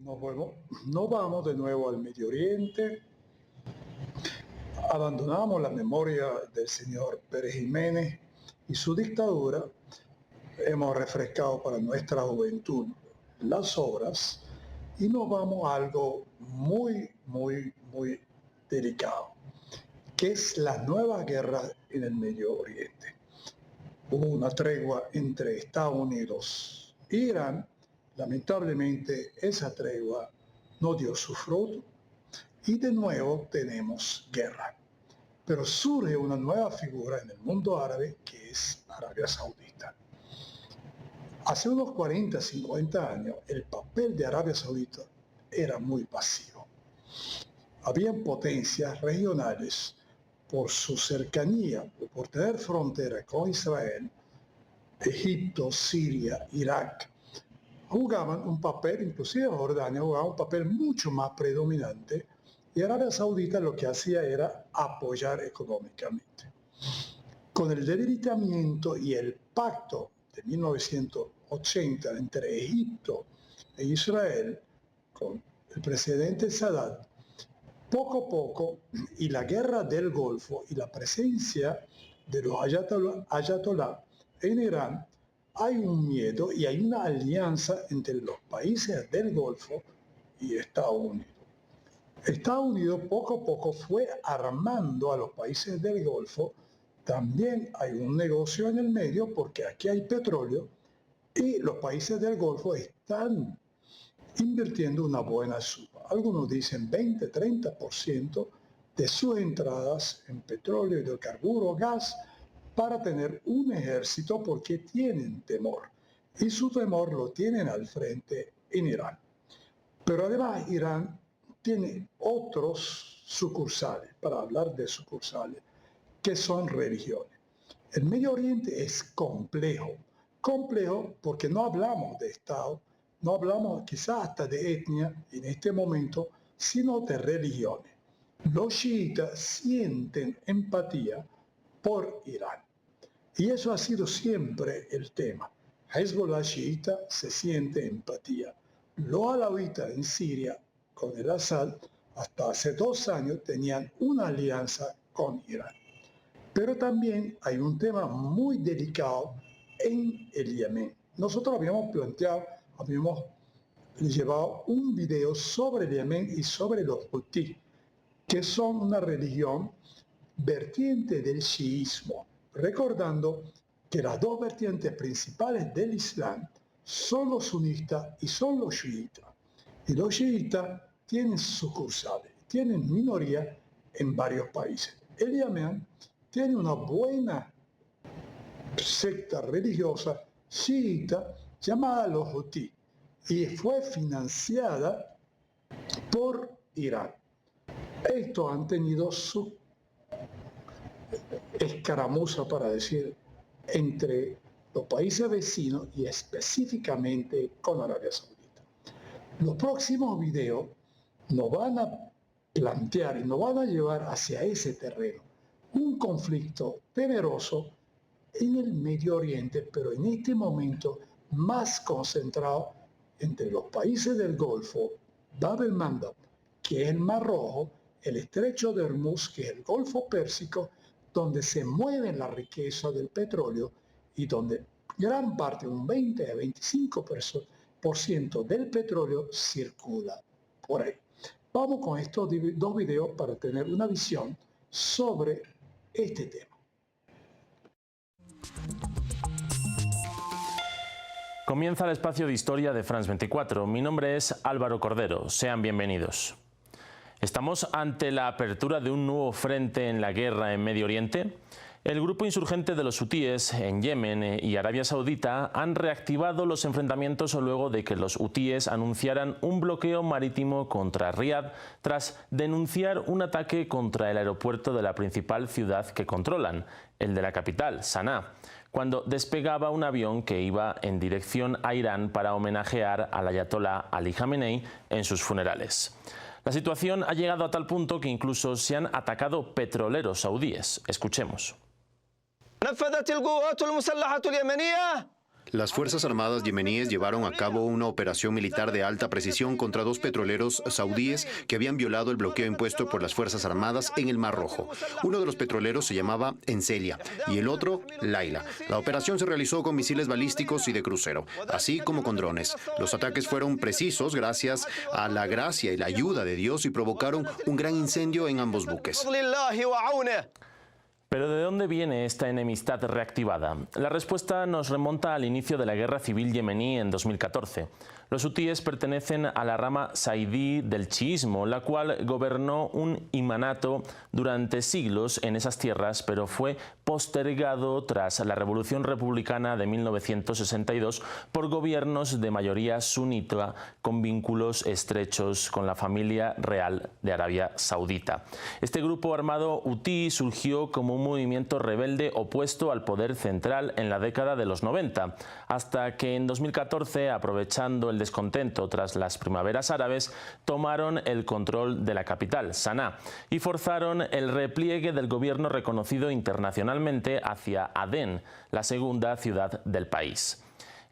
Nos vamos de nuevo al Medio Oriente. Abandonamos la memoria del señor Pérez Jiménez y su dictadura. Hemos refrescado para nuestra juventud las obras y nos vamos a algo muy delicado, que es la nueva guerra en el Medio Oriente. Hubo una tregua entre Estados Unidos e Irán. Lamentablemente esa tregua no dio su fruto y de nuevo tenemos guerra. Pero surge una nueva figura en el mundo árabe que es Arabia Saudita. Hace unos 40, 50 años el papel de Arabia Saudita era muy pasivo. Habían potencias regionales por su cercanía, por tener frontera con Israel, Egipto, Siria, Irak, jugaban un papel, inclusive Jordania jugaba un papel mucho más predominante y Arabia Saudita lo que hacía era apoyar económicamente. Con el debilitamiento y el pacto de 1980 entre Egipto e Israel, con el presidente Sadat, poco a poco, y la guerra del Golfo y la presencia de los ayatolá en Irán, hay un miedo y hay una alianza entre los países del Golfo y Estados Unidos. Estados Unidos poco a poco fue armando a los países del Golfo. También hay un negocio en el medio porque aquí hay petróleo y los países del Golfo están invirtiendo una buena suma. Algunos dicen 20-30% de sus entradas en petróleo, hidrocarburos, gas, para tener un ejército porque tienen temor. Y su temor lo tienen al frente en Irán. Pero además Irán tiene otros sucursales, para hablar de sucursales, que son religiones. El Medio Oriente es complejo porque no hablamos de Estado, no hablamos quizás hasta de etnia en este momento, sino de religiones. Los chiitas sienten empatía por Irán. Y eso ha sido siempre el tema. Hezbollah chiita se siente empatía. Los alawitas en Siria, con el Assad, hasta hace 2 años tenían una alianza con Irán. Pero también hay un tema muy delicado en el Yemen. Nosotros habíamos llevado un video sobre el Yemen y sobre los Houthi, que son una religión vertiente del chiismo, recordando que las 2 vertientes principales del Islam son los sunistas y son los chiitas. Y los chiitas tienen sucursales, tienen minoría en varios países. El Yemen tiene una buena secta religiosa chiita llamada los Houthi y fue financiada por Irán. Estos han tenido su escaramuza, para decir, entre los países vecinos y específicamente con Arabia Saudita. Los próximos videos nos van a plantear y nos van a llevar hacia ese terreno un conflicto temeroso en el Medio Oriente, pero en este momento más concentrado entre los países del Golfo, Bab el-Mandab, que es el Mar Rojo, el Estrecho de Hormuz, que es el Golfo Pérsico, donde se mueve la riqueza del petróleo y donde gran parte, un 20 a 25% del petróleo circula por ahí. Vamos con estos dos videos para tener una visión sobre este tema. Comienza el espacio de historia de France 24. Mi nombre es Álvaro Cordero. Sean bienvenidos. ¿Estamos ante la apertura de un nuevo frente en la guerra en Medio Oriente? El grupo insurgente de los hutíes en Yemen y Arabia Saudita han reactivado los enfrentamientos luego de que los hutíes anunciaran un bloqueo marítimo contra Riad tras denunciar un ataque contra el aeropuerto de la principal ciudad que controlan, el de la capital, Saná, cuando despegaba un avión que iba en dirección a Irán para homenajear al ayatolá Ali Khamenei en sus funerales. La situación ha llegado a tal punto que incluso se han atacado petroleros saudíes. Escuchemos. Las Fuerzas Armadas yemeníes llevaron a cabo una operación militar de alta precisión contra 2 petroleros saudíes que habían violado el bloqueo impuesto por las Fuerzas Armadas en el Mar Rojo. Uno de los petroleros se llamaba Encelia y el otro Laila. La operación se realizó con misiles balísticos y de crucero, así como con drones. Los ataques fueron precisos gracias a la gracia y la ayuda de Dios y provocaron un gran incendio en ambos buques. Pero ¿de dónde viene esta enemistad reactivada? La respuesta nos remonta al inicio de la guerra civil yemení en 2014. Los hutíes pertenecen a la rama saidí del chiismo, la cual gobernó un imanato durante siglos en esas tierras, pero fue postergado tras la Revolución Republicana de 1962 por gobiernos de mayoría sunita con vínculos estrechos con la familia real de Arabia Saudita. Este grupo armado hutí surgió como un movimiento rebelde opuesto al poder central en la década de los 90, hasta que en 2014, aprovechando el descontento tras las primaveras árabes, tomaron el control de la capital, Saná, y forzaron el repliegue del gobierno reconocido internacionalmente hacia Adén, la segunda ciudad del país.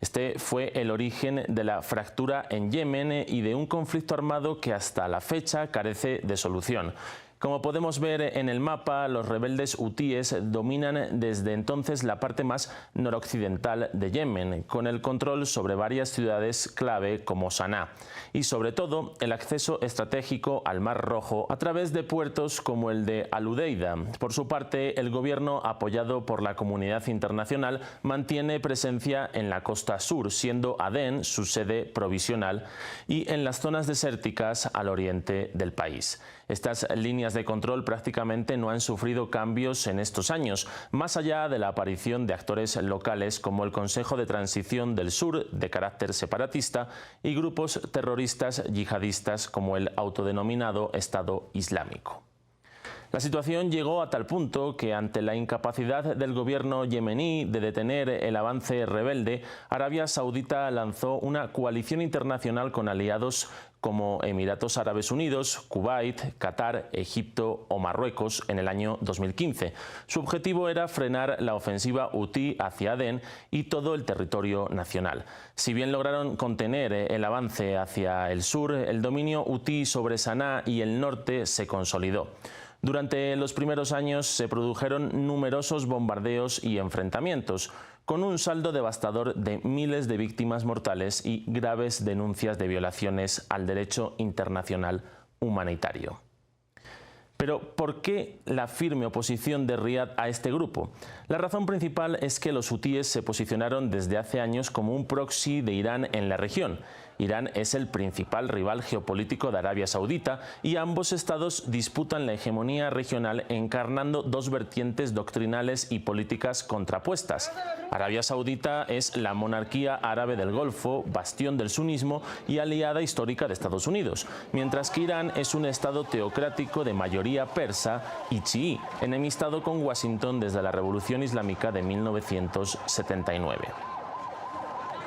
Este fue el origen de la fractura en Yemen y de un conflicto armado que hasta la fecha carece de solución. Como podemos ver en el mapa, los rebeldes hutíes dominan desde entonces la parte más noroccidental de Yemen, con el control sobre varias ciudades clave como Saná y sobre todo el acceso estratégico al Mar Rojo a través de puertos como el de Al-Udeida. Por su parte, el gobierno, apoyado por la comunidad internacional, mantiene presencia en la costa sur, siendo Adén su sede provisional, y en las zonas desérticas al oriente del país. Estas líneas de control prácticamente no han sufrido cambios en estos años, más allá de la aparición de actores locales como el Consejo de Transición del Sur, de carácter separatista, y grupos terroristas yihadistas como el autodenominado Estado Islámico. La situación llegó a tal punto que, ante la incapacidad del gobierno yemení de detener el avance rebelde, Arabia Saudita lanzó una coalición internacional con aliados como Emiratos Árabes Unidos, Kuwait, Qatar, Egipto o Marruecos en el año 2015. Su objetivo era frenar la ofensiva hutí hacia Adén y todo el territorio nacional. Si bien lograron contener el avance hacia el sur, el dominio hutí sobre Saná y el norte se consolidó. Durante los primeros años se produjeron numerosos bombardeos y enfrentamientos, con un saldo devastador de miles de víctimas mortales y graves denuncias de violaciones al derecho internacional humanitario. Pero ¿por qué la firme oposición de Riad a este grupo? La razón principal es que los hutíes se posicionaron desde hace años como un proxy de Irán en la región. Irán es el principal rival geopolítico de Arabia Saudita y ambos estados disputan la hegemonía regional encarnando dos vertientes doctrinales y políticas contrapuestas. Arabia Saudita es la monarquía árabe del Golfo, bastión del sunismo y aliada histórica de Estados Unidos, mientras que Irán es un estado teocrático de mayoría persa y chií, enemistado con Washington desde la Revolución Islámica de 1979.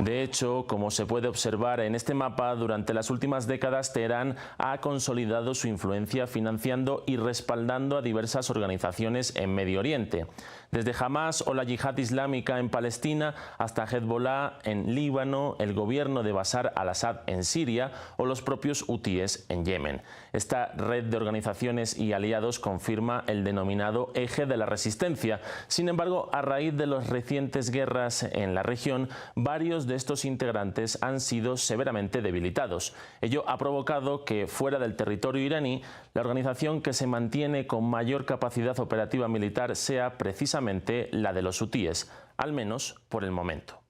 De hecho, como se puede observar en este mapa, durante las últimas décadas Teherán ha consolidado su influencia financiando y respaldando a diversas organizaciones en Medio Oriente. Desde Hamas o la Yihad Islámica en Palestina hasta Hezbollah en Líbano, el gobierno de Bashar al-Assad en Siria o los propios hutíes en Yemen. Esta red de organizaciones y aliados confirma el denominado eje de la resistencia. Sin embargo, a raíz de las recientes guerras en la región, varios de estos integrantes han sido severamente debilitados. Ello ha provocado que, fuera del territorio iraní, la organización que se mantiene con mayor capacidad operativa militar sea precisamente la de los hutíes, al menos por el momento.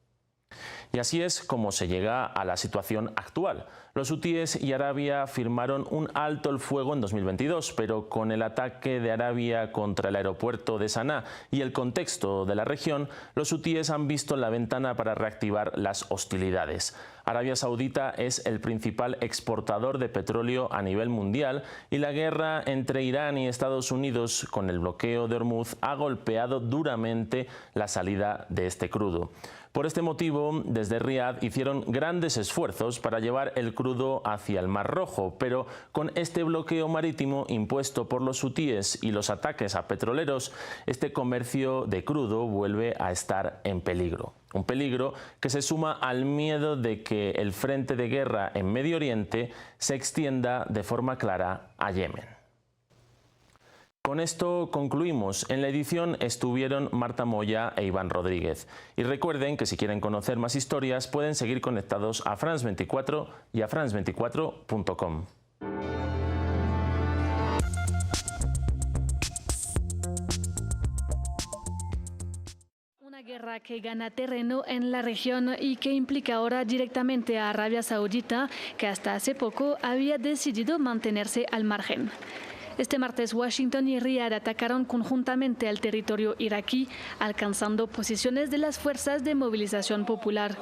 Y así es como se llega a la situación actual. Los hutíes y Arabia firmaron un alto el fuego en 2022, pero con el ataque de Arabia contra el aeropuerto de Saná y el contexto de la región, los hutíes han visto la ventana para reactivar las hostilidades. Arabia Saudita es el principal exportador de petróleo a nivel mundial y la guerra entre Irán y Estados Unidos con el bloqueo de Hormuz ha golpeado duramente la salida de este crudo. Por este motivo, desde Riad hicieron grandes esfuerzos para llevar el crudo hacia el Mar Rojo, pero con este bloqueo marítimo impuesto por los hutíes y los ataques a petroleros, este comercio de crudo vuelve a estar en peligro. Un peligro que se suma al miedo de que el frente de guerra en Medio Oriente se extienda de forma clara a Yemen. Con esto concluimos. En la edición estuvieron Marta Moya e Iván Rodríguez. Y recuerden que si quieren conocer más historias pueden seguir conectados a France 24 y a france24.com. Una guerra que gana terreno en la región y que implica ahora directamente a Arabia Saudita, que hasta hace poco había decidido mantenerse al margen. Este martes, Washington y Riad atacaron conjuntamente al territorio iraquí, alcanzando posiciones de las fuerzas de movilización popular.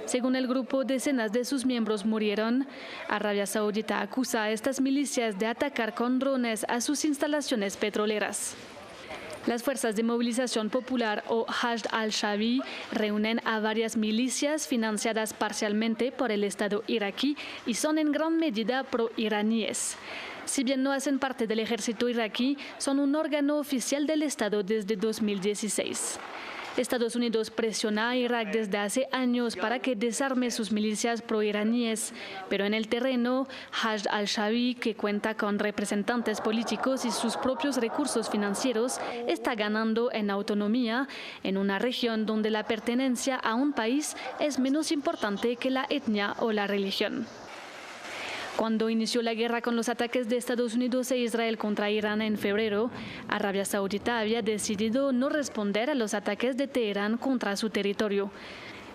Según el grupo, decenas de sus miembros murieron. Arabia Saudita acusa a estas milicias de atacar con drones a sus instalaciones petroleras. Las fuerzas de movilización popular o Hashd al-Shaabi reúnen a varias milicias financiadas parcialmente por el Estado iraquí y son en gran medida pro-iraníes. Si bien no hacen parte del ejército iraquí, son un órgano oficial del Estado desde 2016. Estados Unidos presiona a Irak desde hace años para que desarme sus milicias proiraníes, pero en el terreno, Hashd al-Shaabi, que cuenta con representantes políticos y sus propios recursos financieros, está ganando en autonomía en una región donde la pertenencia a un país es menos importante que la etnia o la religión. Cuando inició la guerra con los ataques de Estados Unidos e Israel contra Irán en febrero, Arabia Saudita había decidido no responder a los ataques de Teherán contra su territorio.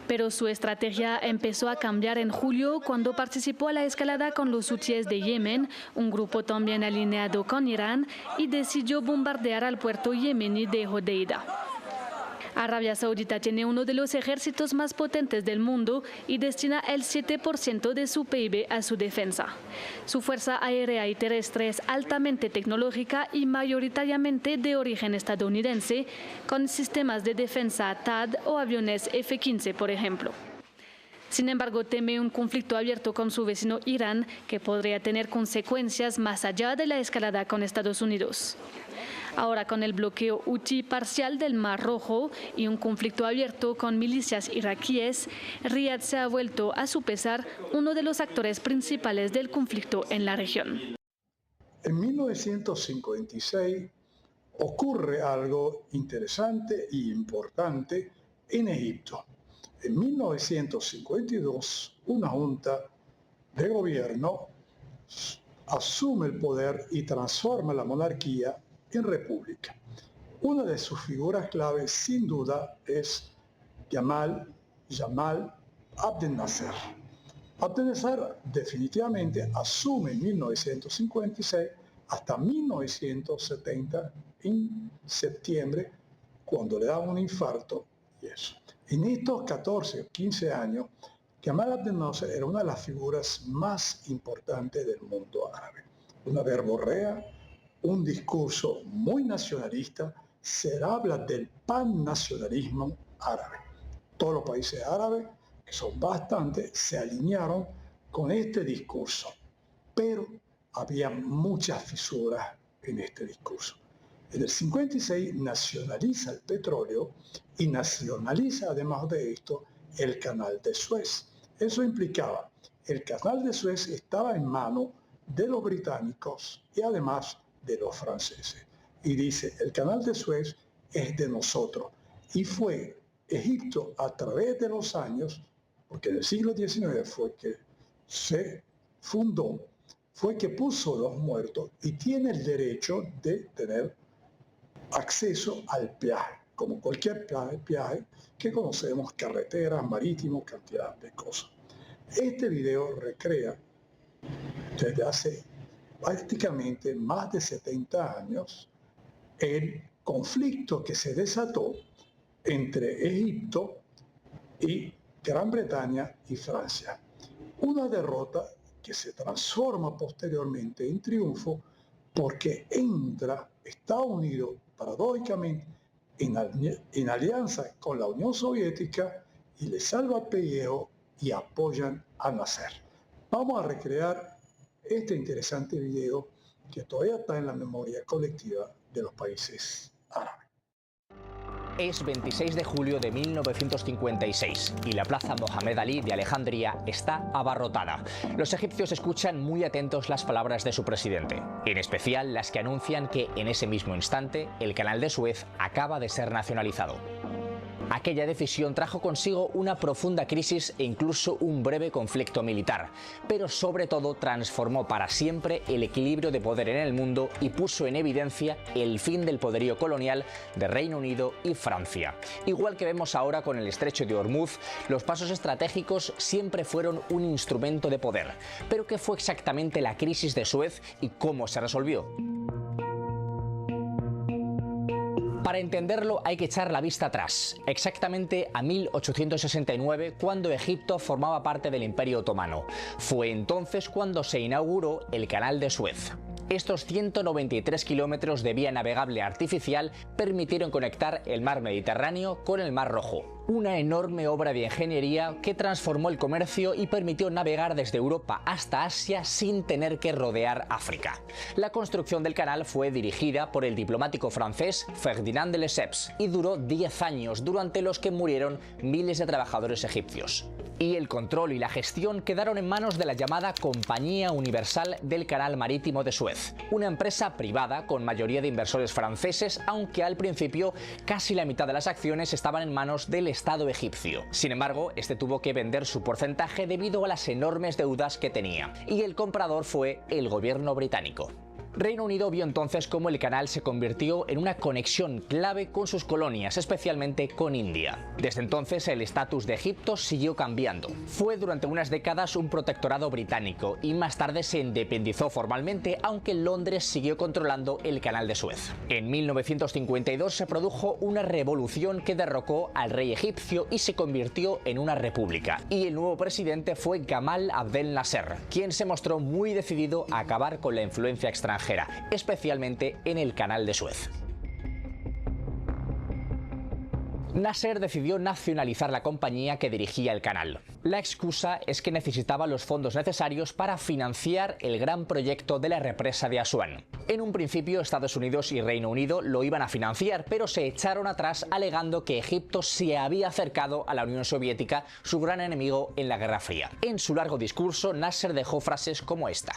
Pero su estrategia empezó a cambiar en julio cuando participó a la escalada con los hutíes de Yemen, un grupo también alineado con Irán, y decidió bombardear al puerto yemení de Hodeida. Arabia Saudita tiene uno de los ejércitos más potentes del mundo y destina el 7% de su PIB a su defensa. Su fuerza aérea y terrestre es altamente tecnológica y mayoritariamente de origen estadounidense, con sistemas de defensa THAAD o aviones F-15, por ejemplo. Sin embargo, teme un conflicto abierto con su vecino Irán, que podría tener consecuencias más allá de la escalada con Estados Unidos. Ahora, con el bloqueo hutí parcial del Mar Rojo y un conflicto abierto con milicias iraquíes, Riad se ha vuelto, a su pesar, uno de los actores principales del conflicto en la región. En 1956 ocurre algo interesante e importante en Egipto. En 1952, una junta de gobierno asume el poder y transforma la monarquía en república. Una de sus figuras claves, sin duda, es Gamal Abdel Nasser. Abdel Nasser definitivamente asume en 1956 hasta 1970, en septiembre, cuando le da un infarto y eso. En estos 14 o 15 años, Gamal Abdel Nasser era una de las figuras más importantes del mundo árabe. Una verborrea, un discurso muy nacionalista, se habla del pannacionalismo árabe. Todos los países árabes que son bastantes, se alinearon con este discurso. Pero había muchas fisuras en este discurso. En el 56 nacionaliza el petróleo y nacionaliza además de esto el canal de Suez. Eso implicaba el canal de Suez estaba en manos de los británicos y además de los franceses. Y dice, el canal de Suez es de nosotros. Y fue Egipto a través de los años, porque en el siglo XIX fue que se fundó, fue que puso los muertos y tiene el derecho de tener acceso al peaje, como cualquier peaje que conocemos, carreteras, marítimos, cantidad de cosas. Este video recrea desde hace prácticamente más de 70 años el conflicto que se desató entre Egipto y Gran Bretaña y Francia. Una derrota que se transforma posteriormente en triunfo porque entra Estados Unidos, paradójicamente, en alianza con la Unión Soviética y le salva el pellejo y apoyan a Nasser. Vamos a recrear este interesante video que todavía está en la memoria colectiva de los países árabes. Es 26 de julio de 1956 y la plaza Mohamed Ali de Alejandría está abarrotada. Los egipcios escuchan muy atentos las palabras de su presidente, en especial las que anuncian que en ese mismo instante el canal de Suez acaba de ser nacionalizado. Aquella decisión trajo consigo una profunda crisis e incluso un breve conflicto militar, pero sobre todo transformó para siempre el equilibrio de poder en el mundo y puso en evidencia el fin del poderío colonial de Reino Unido y Francia. Igual que vemos ahora con el estrecho de Hormuz, los pasos estratégicos siempre fueron un instrumento de poder. ¿Pero qué fue exactamente la crisis de Suez y cómo se resolvió? Para entenderlo hay que echar la vista atrás, exactamente a 1869, cuando Egipto formaba parte del Imperio Otomano. Fue entonces cuando se inauguró el Canal de Suez. Estos 193 kilómetros de vía navegable artificial permitieron conectar el mar Mediterráneo con el mar Rojo. Una enorme obra de ingeniería que transformó el comercio y permitió navegar desde Europa hasta Asia sin tener que rodear África. La construcción del canal fue dirigida por el diplomático francés Ferdinand de Lesseps y duró 10 años, durante los que murieron miles de trabajadores egipcios. Y el control y la gestión quedaron en manos de la llamada Compañía Universal del Canal Marítimo de Suez, una empresa privada con mayoría de inversores franceses, aunque al principio casi la mitad de las acciones estaban en manos del Estado egipcio. Sin embargo, este tuvo que vender su porcentaje debido a las enormes deudas que tenía, y el comprador fue el gobierno británico. Reino Unido vio entonces cómo el canal se convirtió en una conexión clave con sus colonias, especialmente con India. Desde entonces el estatus de Egipto siguió cambiando. Fue durante unas décadas un protectorado británico y más tarde se independizó formalmente, aunque Londres siguió controlando el canal de Suez. En 1952 se produjo una revolución que derrocó al rey egipcio y se convirtió en una república. Y el nuevo presidente fue Gamal Abdel Nasser, quien se mostró muy decidido a acabar con la influencia extranjera, especialmente en el canal de Suez. Nasser decidió nacionalizar la compañía que dirigía el canal. La excusa es que necesitaba los fondos necesarios para financiar el gran proyecto de la represa de Asuán. En un principio Estados Unidos y Reino Unido lo iban a financiar, pero se echaron atrás alegando que Egipto se había acercado a la Unión Soviética, su gran enemigo en la Guerra Fría. En su largo discurso, Nasser dejó frases como esta: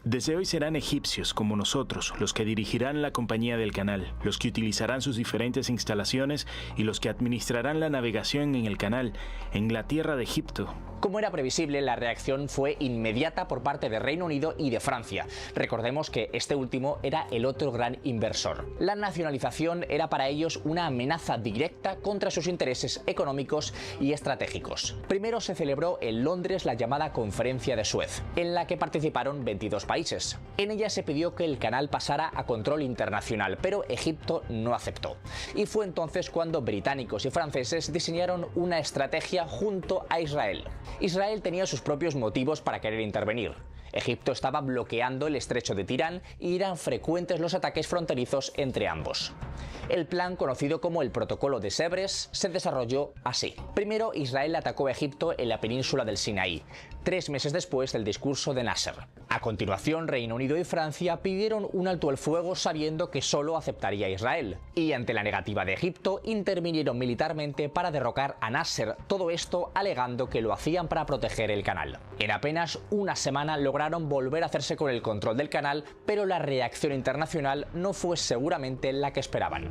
Desde hoy serán egipcios, como nosotros, los que dirigirán la compañía del canal, los que utilizarán sus diferentes instalaciones y los que administrarán la navegación en el canal, en la tierra de Egipto. Como era previsible, la reacción fue inmediata por parte de Reino Unido y de Francia. Recordemos que este último era el otro gran inversor. La nacionalización era para ellos una amenaza directa contra sus intereses económicos y estratégicos. Primero se celebró en Londres la llamada Conferencia de Suez, en la que participaron 22 países. En ella se pidió que el canal pasara a control internacional, pero Egipto no aceptó. Y fue entonces cuando británicos y franceses diseñaron una estrategia junto a Israel. Israel tenía sus propios motivos para querer intervenir. Egipto estaba bloqueando el estrecho de Tirán y eran frecuentes los ataques fronterizos entre ambos. El plan, conocido como el Protocolo de Sèvres, se desarrolló así. Primero, Israel atacó a Egipto en la península del Sinaí, 3 meses después del discurso de Nasser. A continuación, Reino Unido y Francia pidieron un alto el fuego sabiendo que solo aceptaría Israel. Y ante la negativa de Egipto, intervinieron militarmente para derrocar a Nasser, todo esto alegando que lo hacían para proteger el canal. En apenas una semana lograron volver a hacerse con el control del canal, pero la reacción internacional no fue seguramente la que esperaban.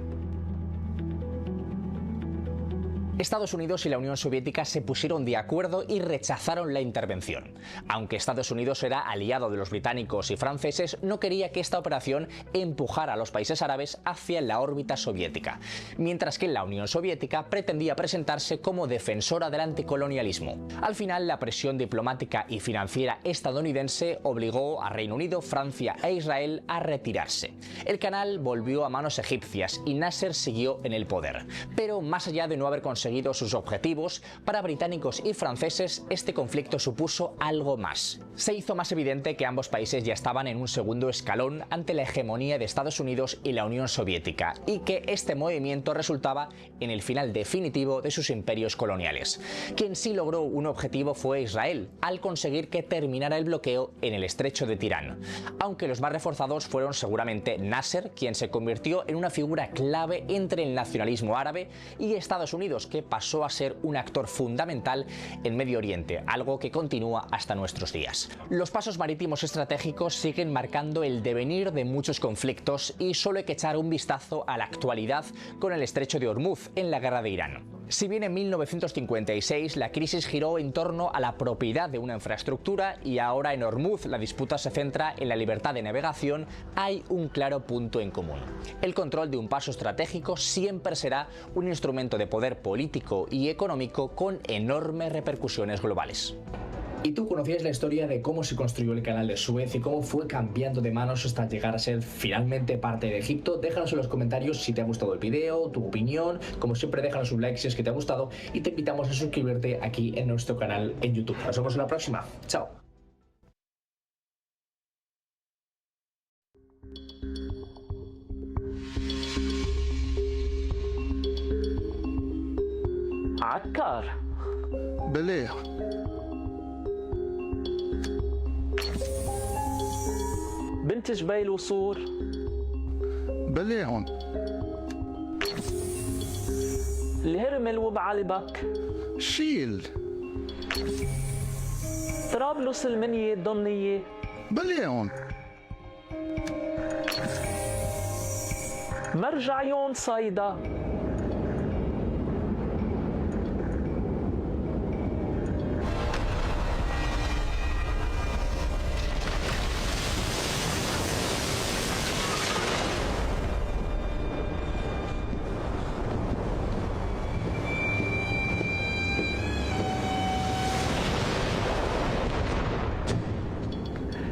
Estados Unidos y la Unión Soviética se pusieron de acuerdo y rechazaron la intervención. Aunque Estados Unidos era aliado de los británicos y franceses, no quería que esta operación empujara a los países árabes hacia la órbita soviética, mientras que la Unión Soviética pretendía presentarse como defensora del anticolonialismo. Al final, la presión diplomática y financiera estadounidense obligó a Reino Unido, Francia e Israel a retirarse. El canal volvió a manos egipcias y Nasser siguió en el poder. Pero más allá de no haber conseguido sus objetivos, para británicos y franceses este conflicto supuso algo más. Se hizo más evidente que ambos países ya estaban en un segundo escalón ante la hegemonía de Estados Unidos y la Unión Soviética, y que este movimiento resultaba en el final definitivo de sus imperios coloniales. Quien sí logró un objetivo fue Israel, al conseguir que terminara el bloqueo en el estrecho de Tirán. Aunque los más reforzados fueron seguramente Nasser, quien se convirtió en una figura clave entre el nacionalismo árabe y Estados Unidos, que pasó a ser un actor fundamental en Medio Oriente, algo que continúa hasta nuestros días. Los pasos marítimos estratégicos siguen marcando el devenir de muchos conflictos y solo hay que echar un vistazo a la actualidad con el estrecho de Hormuz en la guerra de Irán. Si bien en 1956 la crisis giró en torno a la propiedad de una infraestructura y ahora en Hormuz la disputa se centra en la libertad de navegación, hay un claro punto en común. El control de un paso estratégico siempre será un instrumento de poder político y económico con enormes repercusiones globales. ¿Y tú conocías la historia de cómo se construyó el canal de Suez y cómo fue cambiando de manos hasta llegar a ser finalmente parte de Egipto? Déjanos en los comentarios si te ha gustado el video, tu opinión. Como siempre, déjanos un like si es que te ha gustado y te invitamos a suscribirte aquí en nuestro canal en YouTube. Nos vemos en la próxima. Chao. عكار بليه بنت جبيل وصور بليهن الهرمل وبعلبك شيل طرابلس المنية الضمنية بليهن مرجعيون صيدا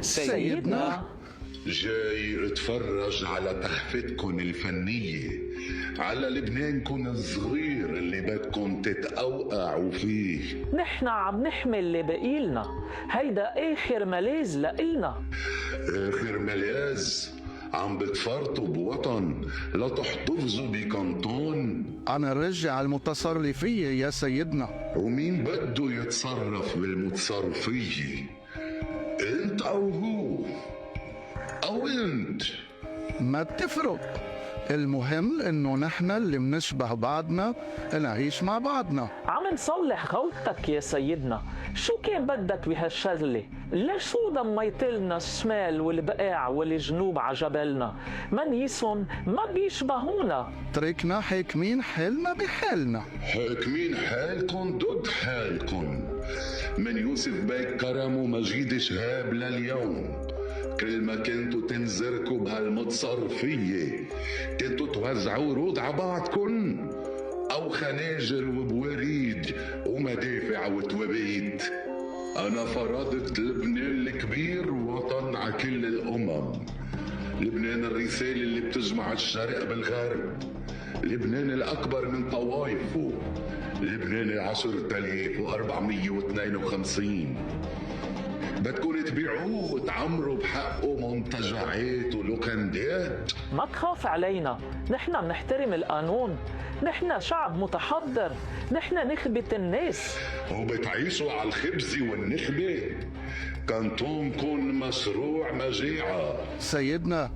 سيدنا جاي اتفرج على تحفتكن الفنية، على لبنانكن الصغير اللي بدكن تتقوقعوا فيه. نحن عم نحمل اللي بقيلنا، هيدا آخر ملاذ لإلنا. آخر ملاذ؟ عم بتفرطوا بوطن لتحتفظوا بكنطون. أنا رجع المتصرفية يا سيدنا. ومين بده يتصرف بالمتصرفية؟ انت او هو او انت؟ ما تفرق، المهم انه نحن اللي بنشبه بعضنا نعيش مع بعضنا. عم نصلح غلطتك يا سيدنا، شو كان بدك بهالشغله؟ ليش شو ضميتلنا الشمال والبقاع والجنوب على جبلنا؟ منيسهم ما بيشبهونا. تركنا حاكمين حالنا بحالنا. حاكمين حالكم ضد حالكم. من يوسف بيك كرم ومجيد شهاب لليوم، كل ما كنتوا تنزركوا بهالمتصرفية كنتوا توزعوا ورود على بعضكن أو خناجر وبواريد ومدافع وتوابيت. أنا فرضت لبنان الكبير وطن على كل الأمم، لبنان الرسالة اللي بتجمع الشرق بالغرب، لبنان الأكبر من طوائفه، لبنان 10,452. بدكم تبيعوه وتعمروا بحقه منتجعات ولوكندات؟ ما تخاف علينا، نحن بنحترم القانون، نحن شعب متحضر، نحن نخبة الناس. وبتعيشوا على الخبز والنخبة؟ كانتونكم مشروع مجاعة. سيدنا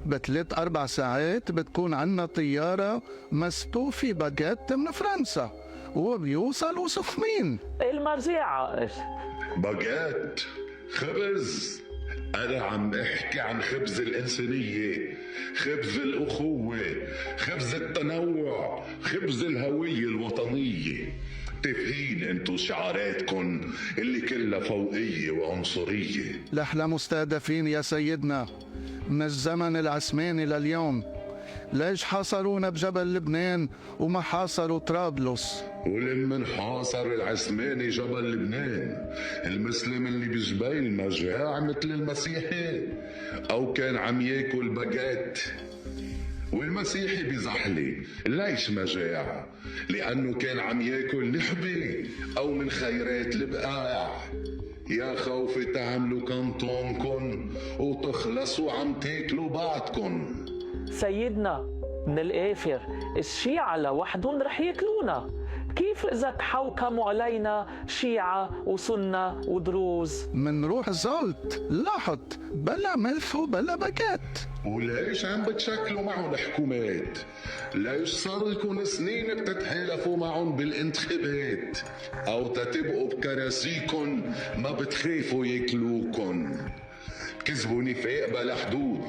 بثلاث 4 ساعات بتكون عنا طيارة مستوفي باجيت من فرنسا وبيوصلوا سخمين. المرجعة ايش؟ باجيت خبز؟ أنا عم أحكي عن خبز الإنسانية، خبز الأخوة، خبز التنوع، خبز الهوية الوطنية. تافهين انتو شعاراتكن اللي كلها فوقية وعنصرية. نحن مستهدفين يا سيدنا من الزمن العثماني لليوم. ليش حاصرونا بجبل لبنان وما حاصروا طرابلس؟ ولما انحاصر العثماني جبل لبنان، المسلم اللي بجبال مجاع مثل المسيحي، او كان عم ياكل باجيت؟ والمسيحي بزحلي ليش مجاعة؟ لأنه كان عم ياكل نخبة أو من خيرات البقاع. يا خوفي تعملوا كانتونكن وتخلصوا عم تاكلوا بعضكن. سيدنا من الآخر الشيعة لوحدهم رح ياكلونا، كيف إذا تحوكموا علينا شيعة وسنة ودروز؟ منروح زلط لحط بلا ملح وبلا باجيت. وليش عم بتشكلوا معهم الحكومات؟ ليش صار لكم سنين بتتحالفوا معهم بالانتخابات؟ أو تتبقوا بكراسيكن ما بتخافوا ياكلوكن؟ كذبوا نفاق بلا حدود.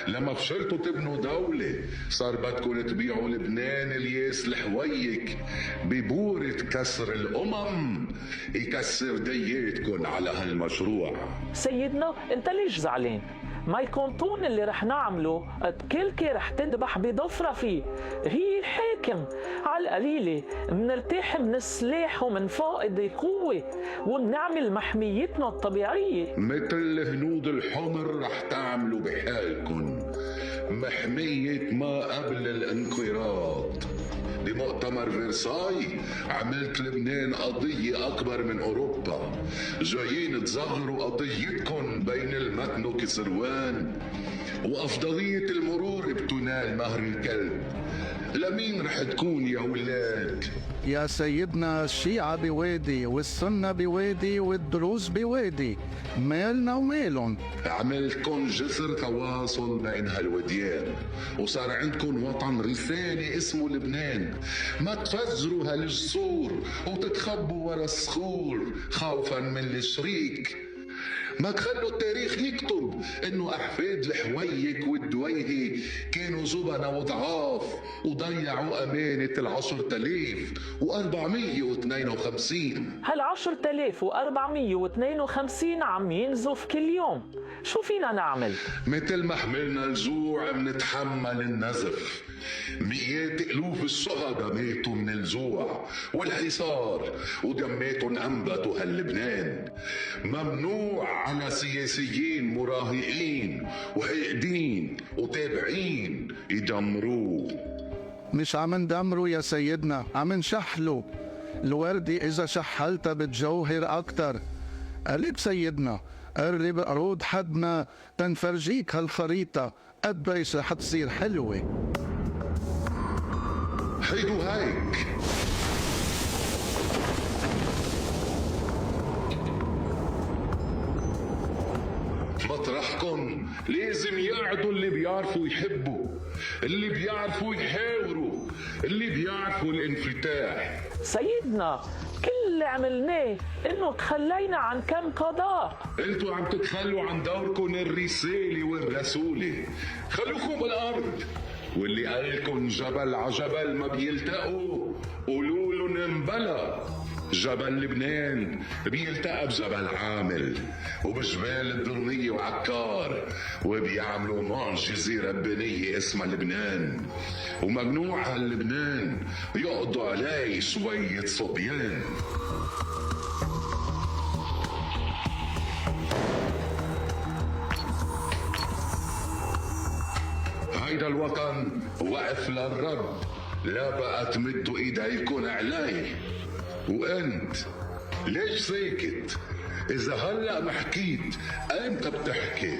لما فشلتوا تبنوا دولة صار بدكم تبيعوا لبنان الياس الحويك ببورة كسر الأمم يكسر دياتكن على هالمشروع. سيدنا انت ليش زعلان؟ ما يكونتون اللي رح نعمله كلكي رح تذبح بضفرة فيه. هي الحاكم على القليلة منرتاح من السلاح ومن فائض القوة ونعمل محميتنا الطبيعية. مثل الهنود الحمر رح تعملوا بحالكن محمية ما قبل الانقراض. بمؤتمر فرساي عملت لبنان قضية أكبر من أوروبا. جايين تصغروا قضيتكن بين المتن وكسروان، وأفضلية المرور بتنال مهر الكلب. لمين رح تكون يا ولاد؟ يا سيدنا الشيعة بوادي والسنة بوادي والدروز بوادي، مالنا ومالهم. عملتكن جسر تواصل بين هالوديان وصار عندكن وطن رسالي اسمه لبنان. ما تفجروا هالجسور وتتخبوا ورا الصخور خوفا من الشريك. ما تخلوا التاريخ يكتب انه احفاد الحويك والدويهي كانوا زبنة وضعاف وضيعوا امانة 10,452. هال 10,452 عم ينزف كل يوم، شو فينا نعمل؟ مثل ما حملنا الجوع منتحمل النزف. مئات الوف الشهداء ماتوا من الجوع والحصار ودماتهم انبتوا هاللبنان. ممنوع على سياسيين مراهقين وحاقدين وتابعين يدمروه. مش عم ندمروا يا سيدنا، عم نشحلوا. الوردة إذا شحلتها بتجوهر أكتر. قلب سيدنا قرب قرود حدنا تنفرجيك هالخريطة قديش رح تصير حلوة. هيدو هيك مطرحكم لازم يقعدوا اللي بيعرفوا يحبوا، اللي بيعرفوا يحاوروا، اللي بيعرفوا الانفتاح. سيدنا كل اللي عملناه انه تخلينا عن كم قضاء. انتوا عم تتخلوا عن دوركم الرسالي والرسولي. خلوكم بالارض، واللي قالكن جبل عجبل ما بيلتقوا قولوا لهم انبلى. جبل لبنان بيلتقى بجبل عامل وبجبال الدرنية وعكار، وبيعملوا معجزة ربانية اسمها لبنان، وممنوع هاللبنان يقضوا عليه شوية صبيان. هيدا الوطن وقف للرب، لا بقى تمدوا ايديكن عليه. وانت ليش ساكت؟ إذا هلأ ما حكيت أيمتى بتحكي؟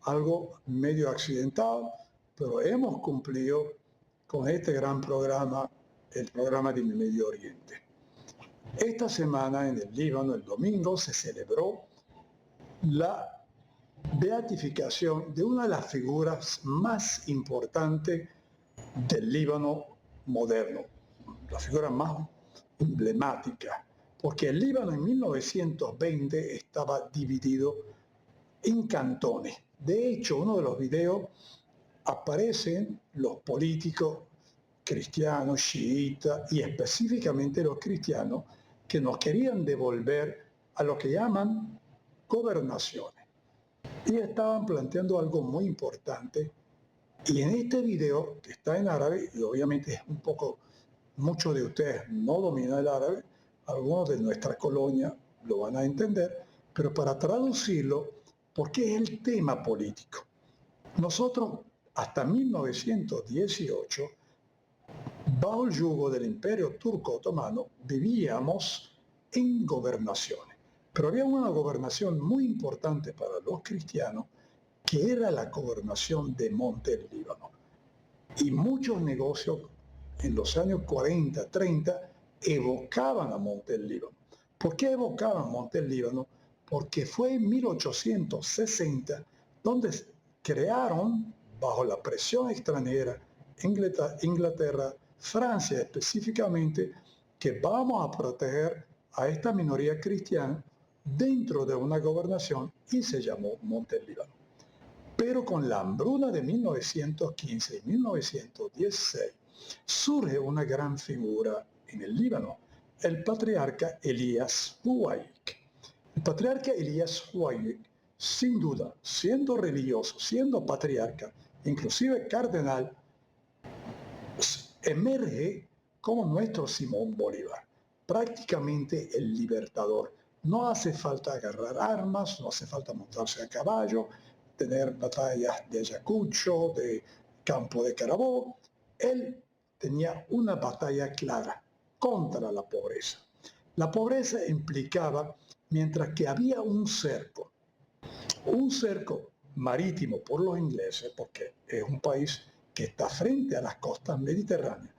Algo medio accidental, pero hemos cumplido con este gran programa, el programa de Medio Oriente. Esta semana en el Líbano, el domingo, se celebró la beatificación de una de las figuras más importantes del Líbano moderno, la figura más emblemática, porque el Líbano en 1920 estaba dividido en cantones. De hecho, uno de los videos aparecen los políticos cristianos, chiitas y específicamente los cristianos que nos querían devolver a lo que llaman gobernaciones. Y estaban planteando algo muy importante. Y en este video, que está en árabe, y obviamente es un poco, muchos de ustedes no dominan el árabe, algunos de nuestra colonia lo van a entender, pero para traducirlo, porque es el tema político. Nosotros, hasta 1918, bajo el yugo del Imperio Turco Otomano, vivíamos en gobernaciones. Pero había una gobernación muy importante para los cristianos, que era la gobernación de Monte del Líbano. Y muchos negocios en los años 40, 30, evocaban a Monte del Líbano. ¿Por qué evocaban Monte del Líbano? Porque fue en 1860 donde crearon, bajo la presión extranjera, Inglaterra, Francia específicamente, que vamos a proteger a esta minoría cristiana dentro de una gobernación y se llamó Monte del Líbano. Pero con la hambruna de 1915 y 1916 surge una gran figura en el Líbano, el patriarca Elías Huwainik. El patriarca Elías Huwainik, sin duda, siendo religioso, siendo patriarca, inclusive cardenal, emerge como nuestro Simón Bolívar, prácticamente el libertador. No hace falta agarrar armas, no hace falta montarse a caballo, tener batallas de Ayacucho, de Campo de Carabobo. Él tenía una batalla clara contra la pobreza. La pobreza implicaba, mientras que había un cerco marítimo por los ingleses, porque es un país que está frente a las costas mediterráneas,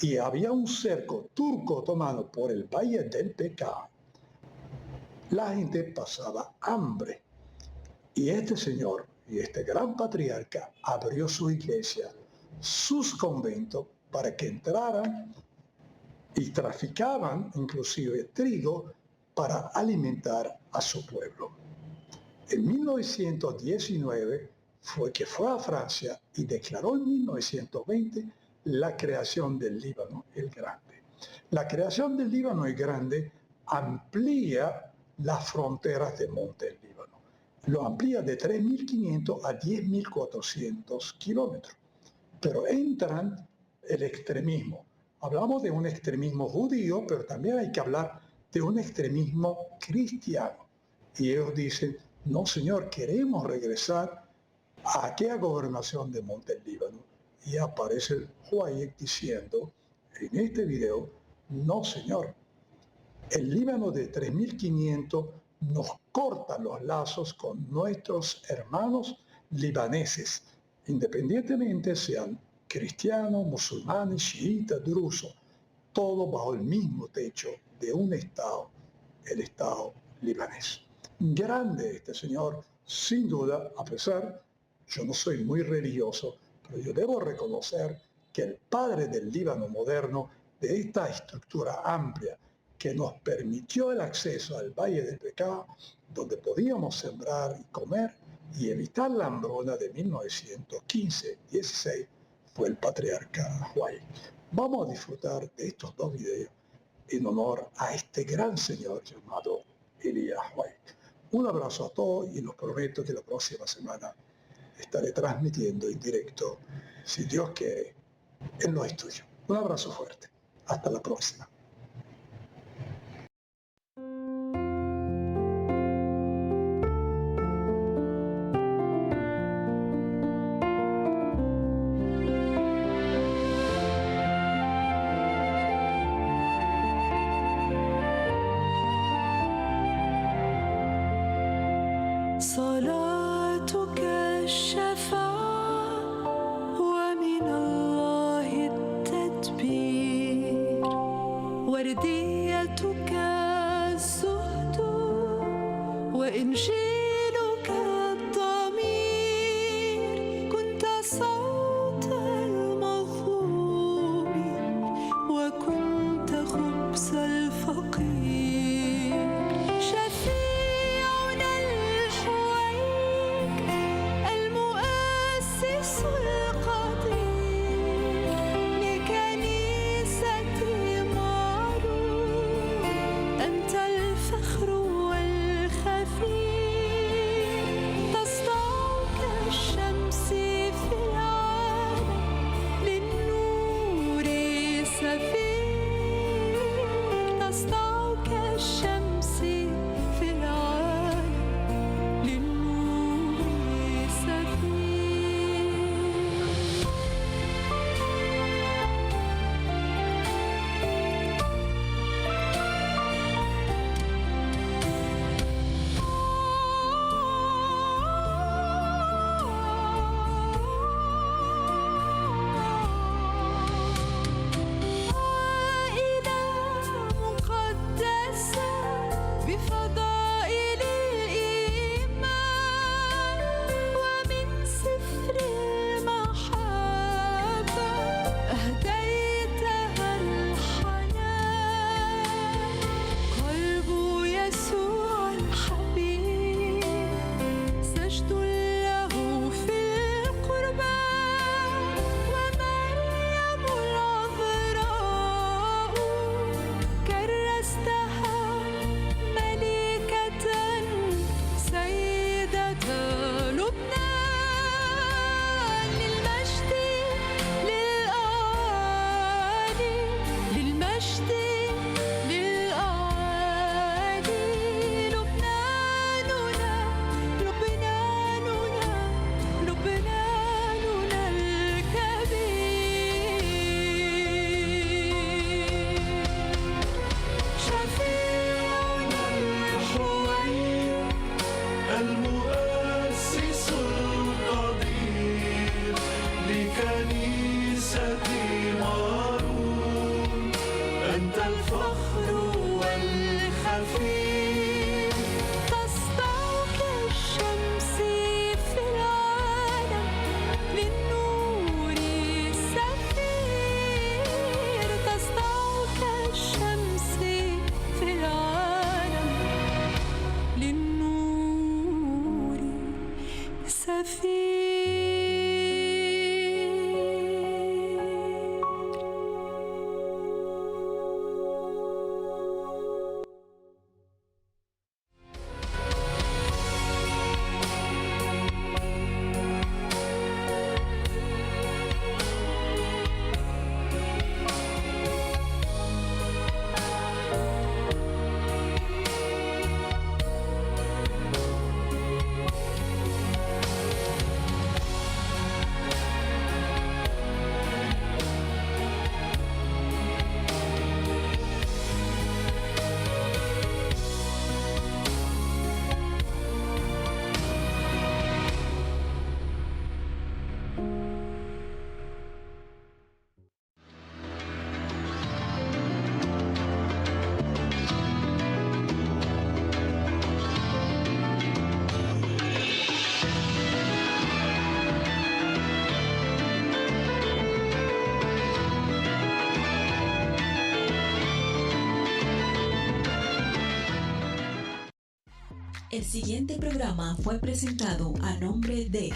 y había un cerco turco-otomano por el Valle del Bekaa, la gente pasaba hambre. Y este señor y este gran patriarca abrió su iglesia, sus conventos, para que entraran y traficaban inclusive trigo para alimentar a su pueblo. En 1919 fue que fue a Francia y declaró en 1920 la creación del Líbano el Grande. La creación del Líbano el Grande amplía las fronteras de Monte del Líbano. Lo amplía de 3.500 a 10.400 kilómetros. Pero entran el extremismo. Hablamos de un extremismo judío, pero también hay que hablar de un extremismo cristiano. Y ellos dicen, no señor, queremos regresar a aquella gobernación de Monte del Líbano. Y aparece el Huwainik diciendo en este video, no señor, el Líbano de 3.500 nos corta los lazos con nuestros hermanos libaneses, independientemente sean cristianos, musulmanes, chiitas, drusos, todo bajo el mismo techo de un Estado, el Estado libanés. Grande este señor, sin duda, a pesar, yo no soy muy religioso, pero yo debo reconocer que el padre del Líbano moderno, de esta estructura amplia, que nos permitió el acceso al Valle del Bekaa, donde podíamos sembrar y comer y evitar la hambruna de 1915-16, fue el patriarca Huwainik. Vamos a disfrutar de estos dos videos en honor a este gran señor llamado Elías Huwainik. Un abrazo a todos y les prometo que la próxima semana estaré transmitiendo en directo, si Dios quiere, en los estudios. Un abrazo fuerte. Hasta la próxima. صلاتك الشفاعة ومن الله التدبير ورديتك الزهد وإنجيلك الضمير كنت صوت المظلوم وكنت خبز الفقير شفيعنا الحويك المؤسس القدير لكنيستي معروف أنت الفخر والخفير تسطع كالشمس في العالم للنور سفير تسطع كالشمس في العالم للنور سفير عائلة مقدسة بفضائل الإيمان ومن سفر المحبة أهديتها الحنان قلب يسوع الحبيب سجد له في القربان ومريم العذراء كرستها ملكة سيدة لبنان للمجد للأعالي للمجد للأعالي لبناننا لبناننا لبناننا الكبير شفيعنا الحوير المؤسس القدير لكنيستي معروف أنت الفخر والخفير تسطع كالشمس في العالم للنور سفير تسطع كالشمس في العالم للنور سفير El siguiente programa fue presentado a nombre de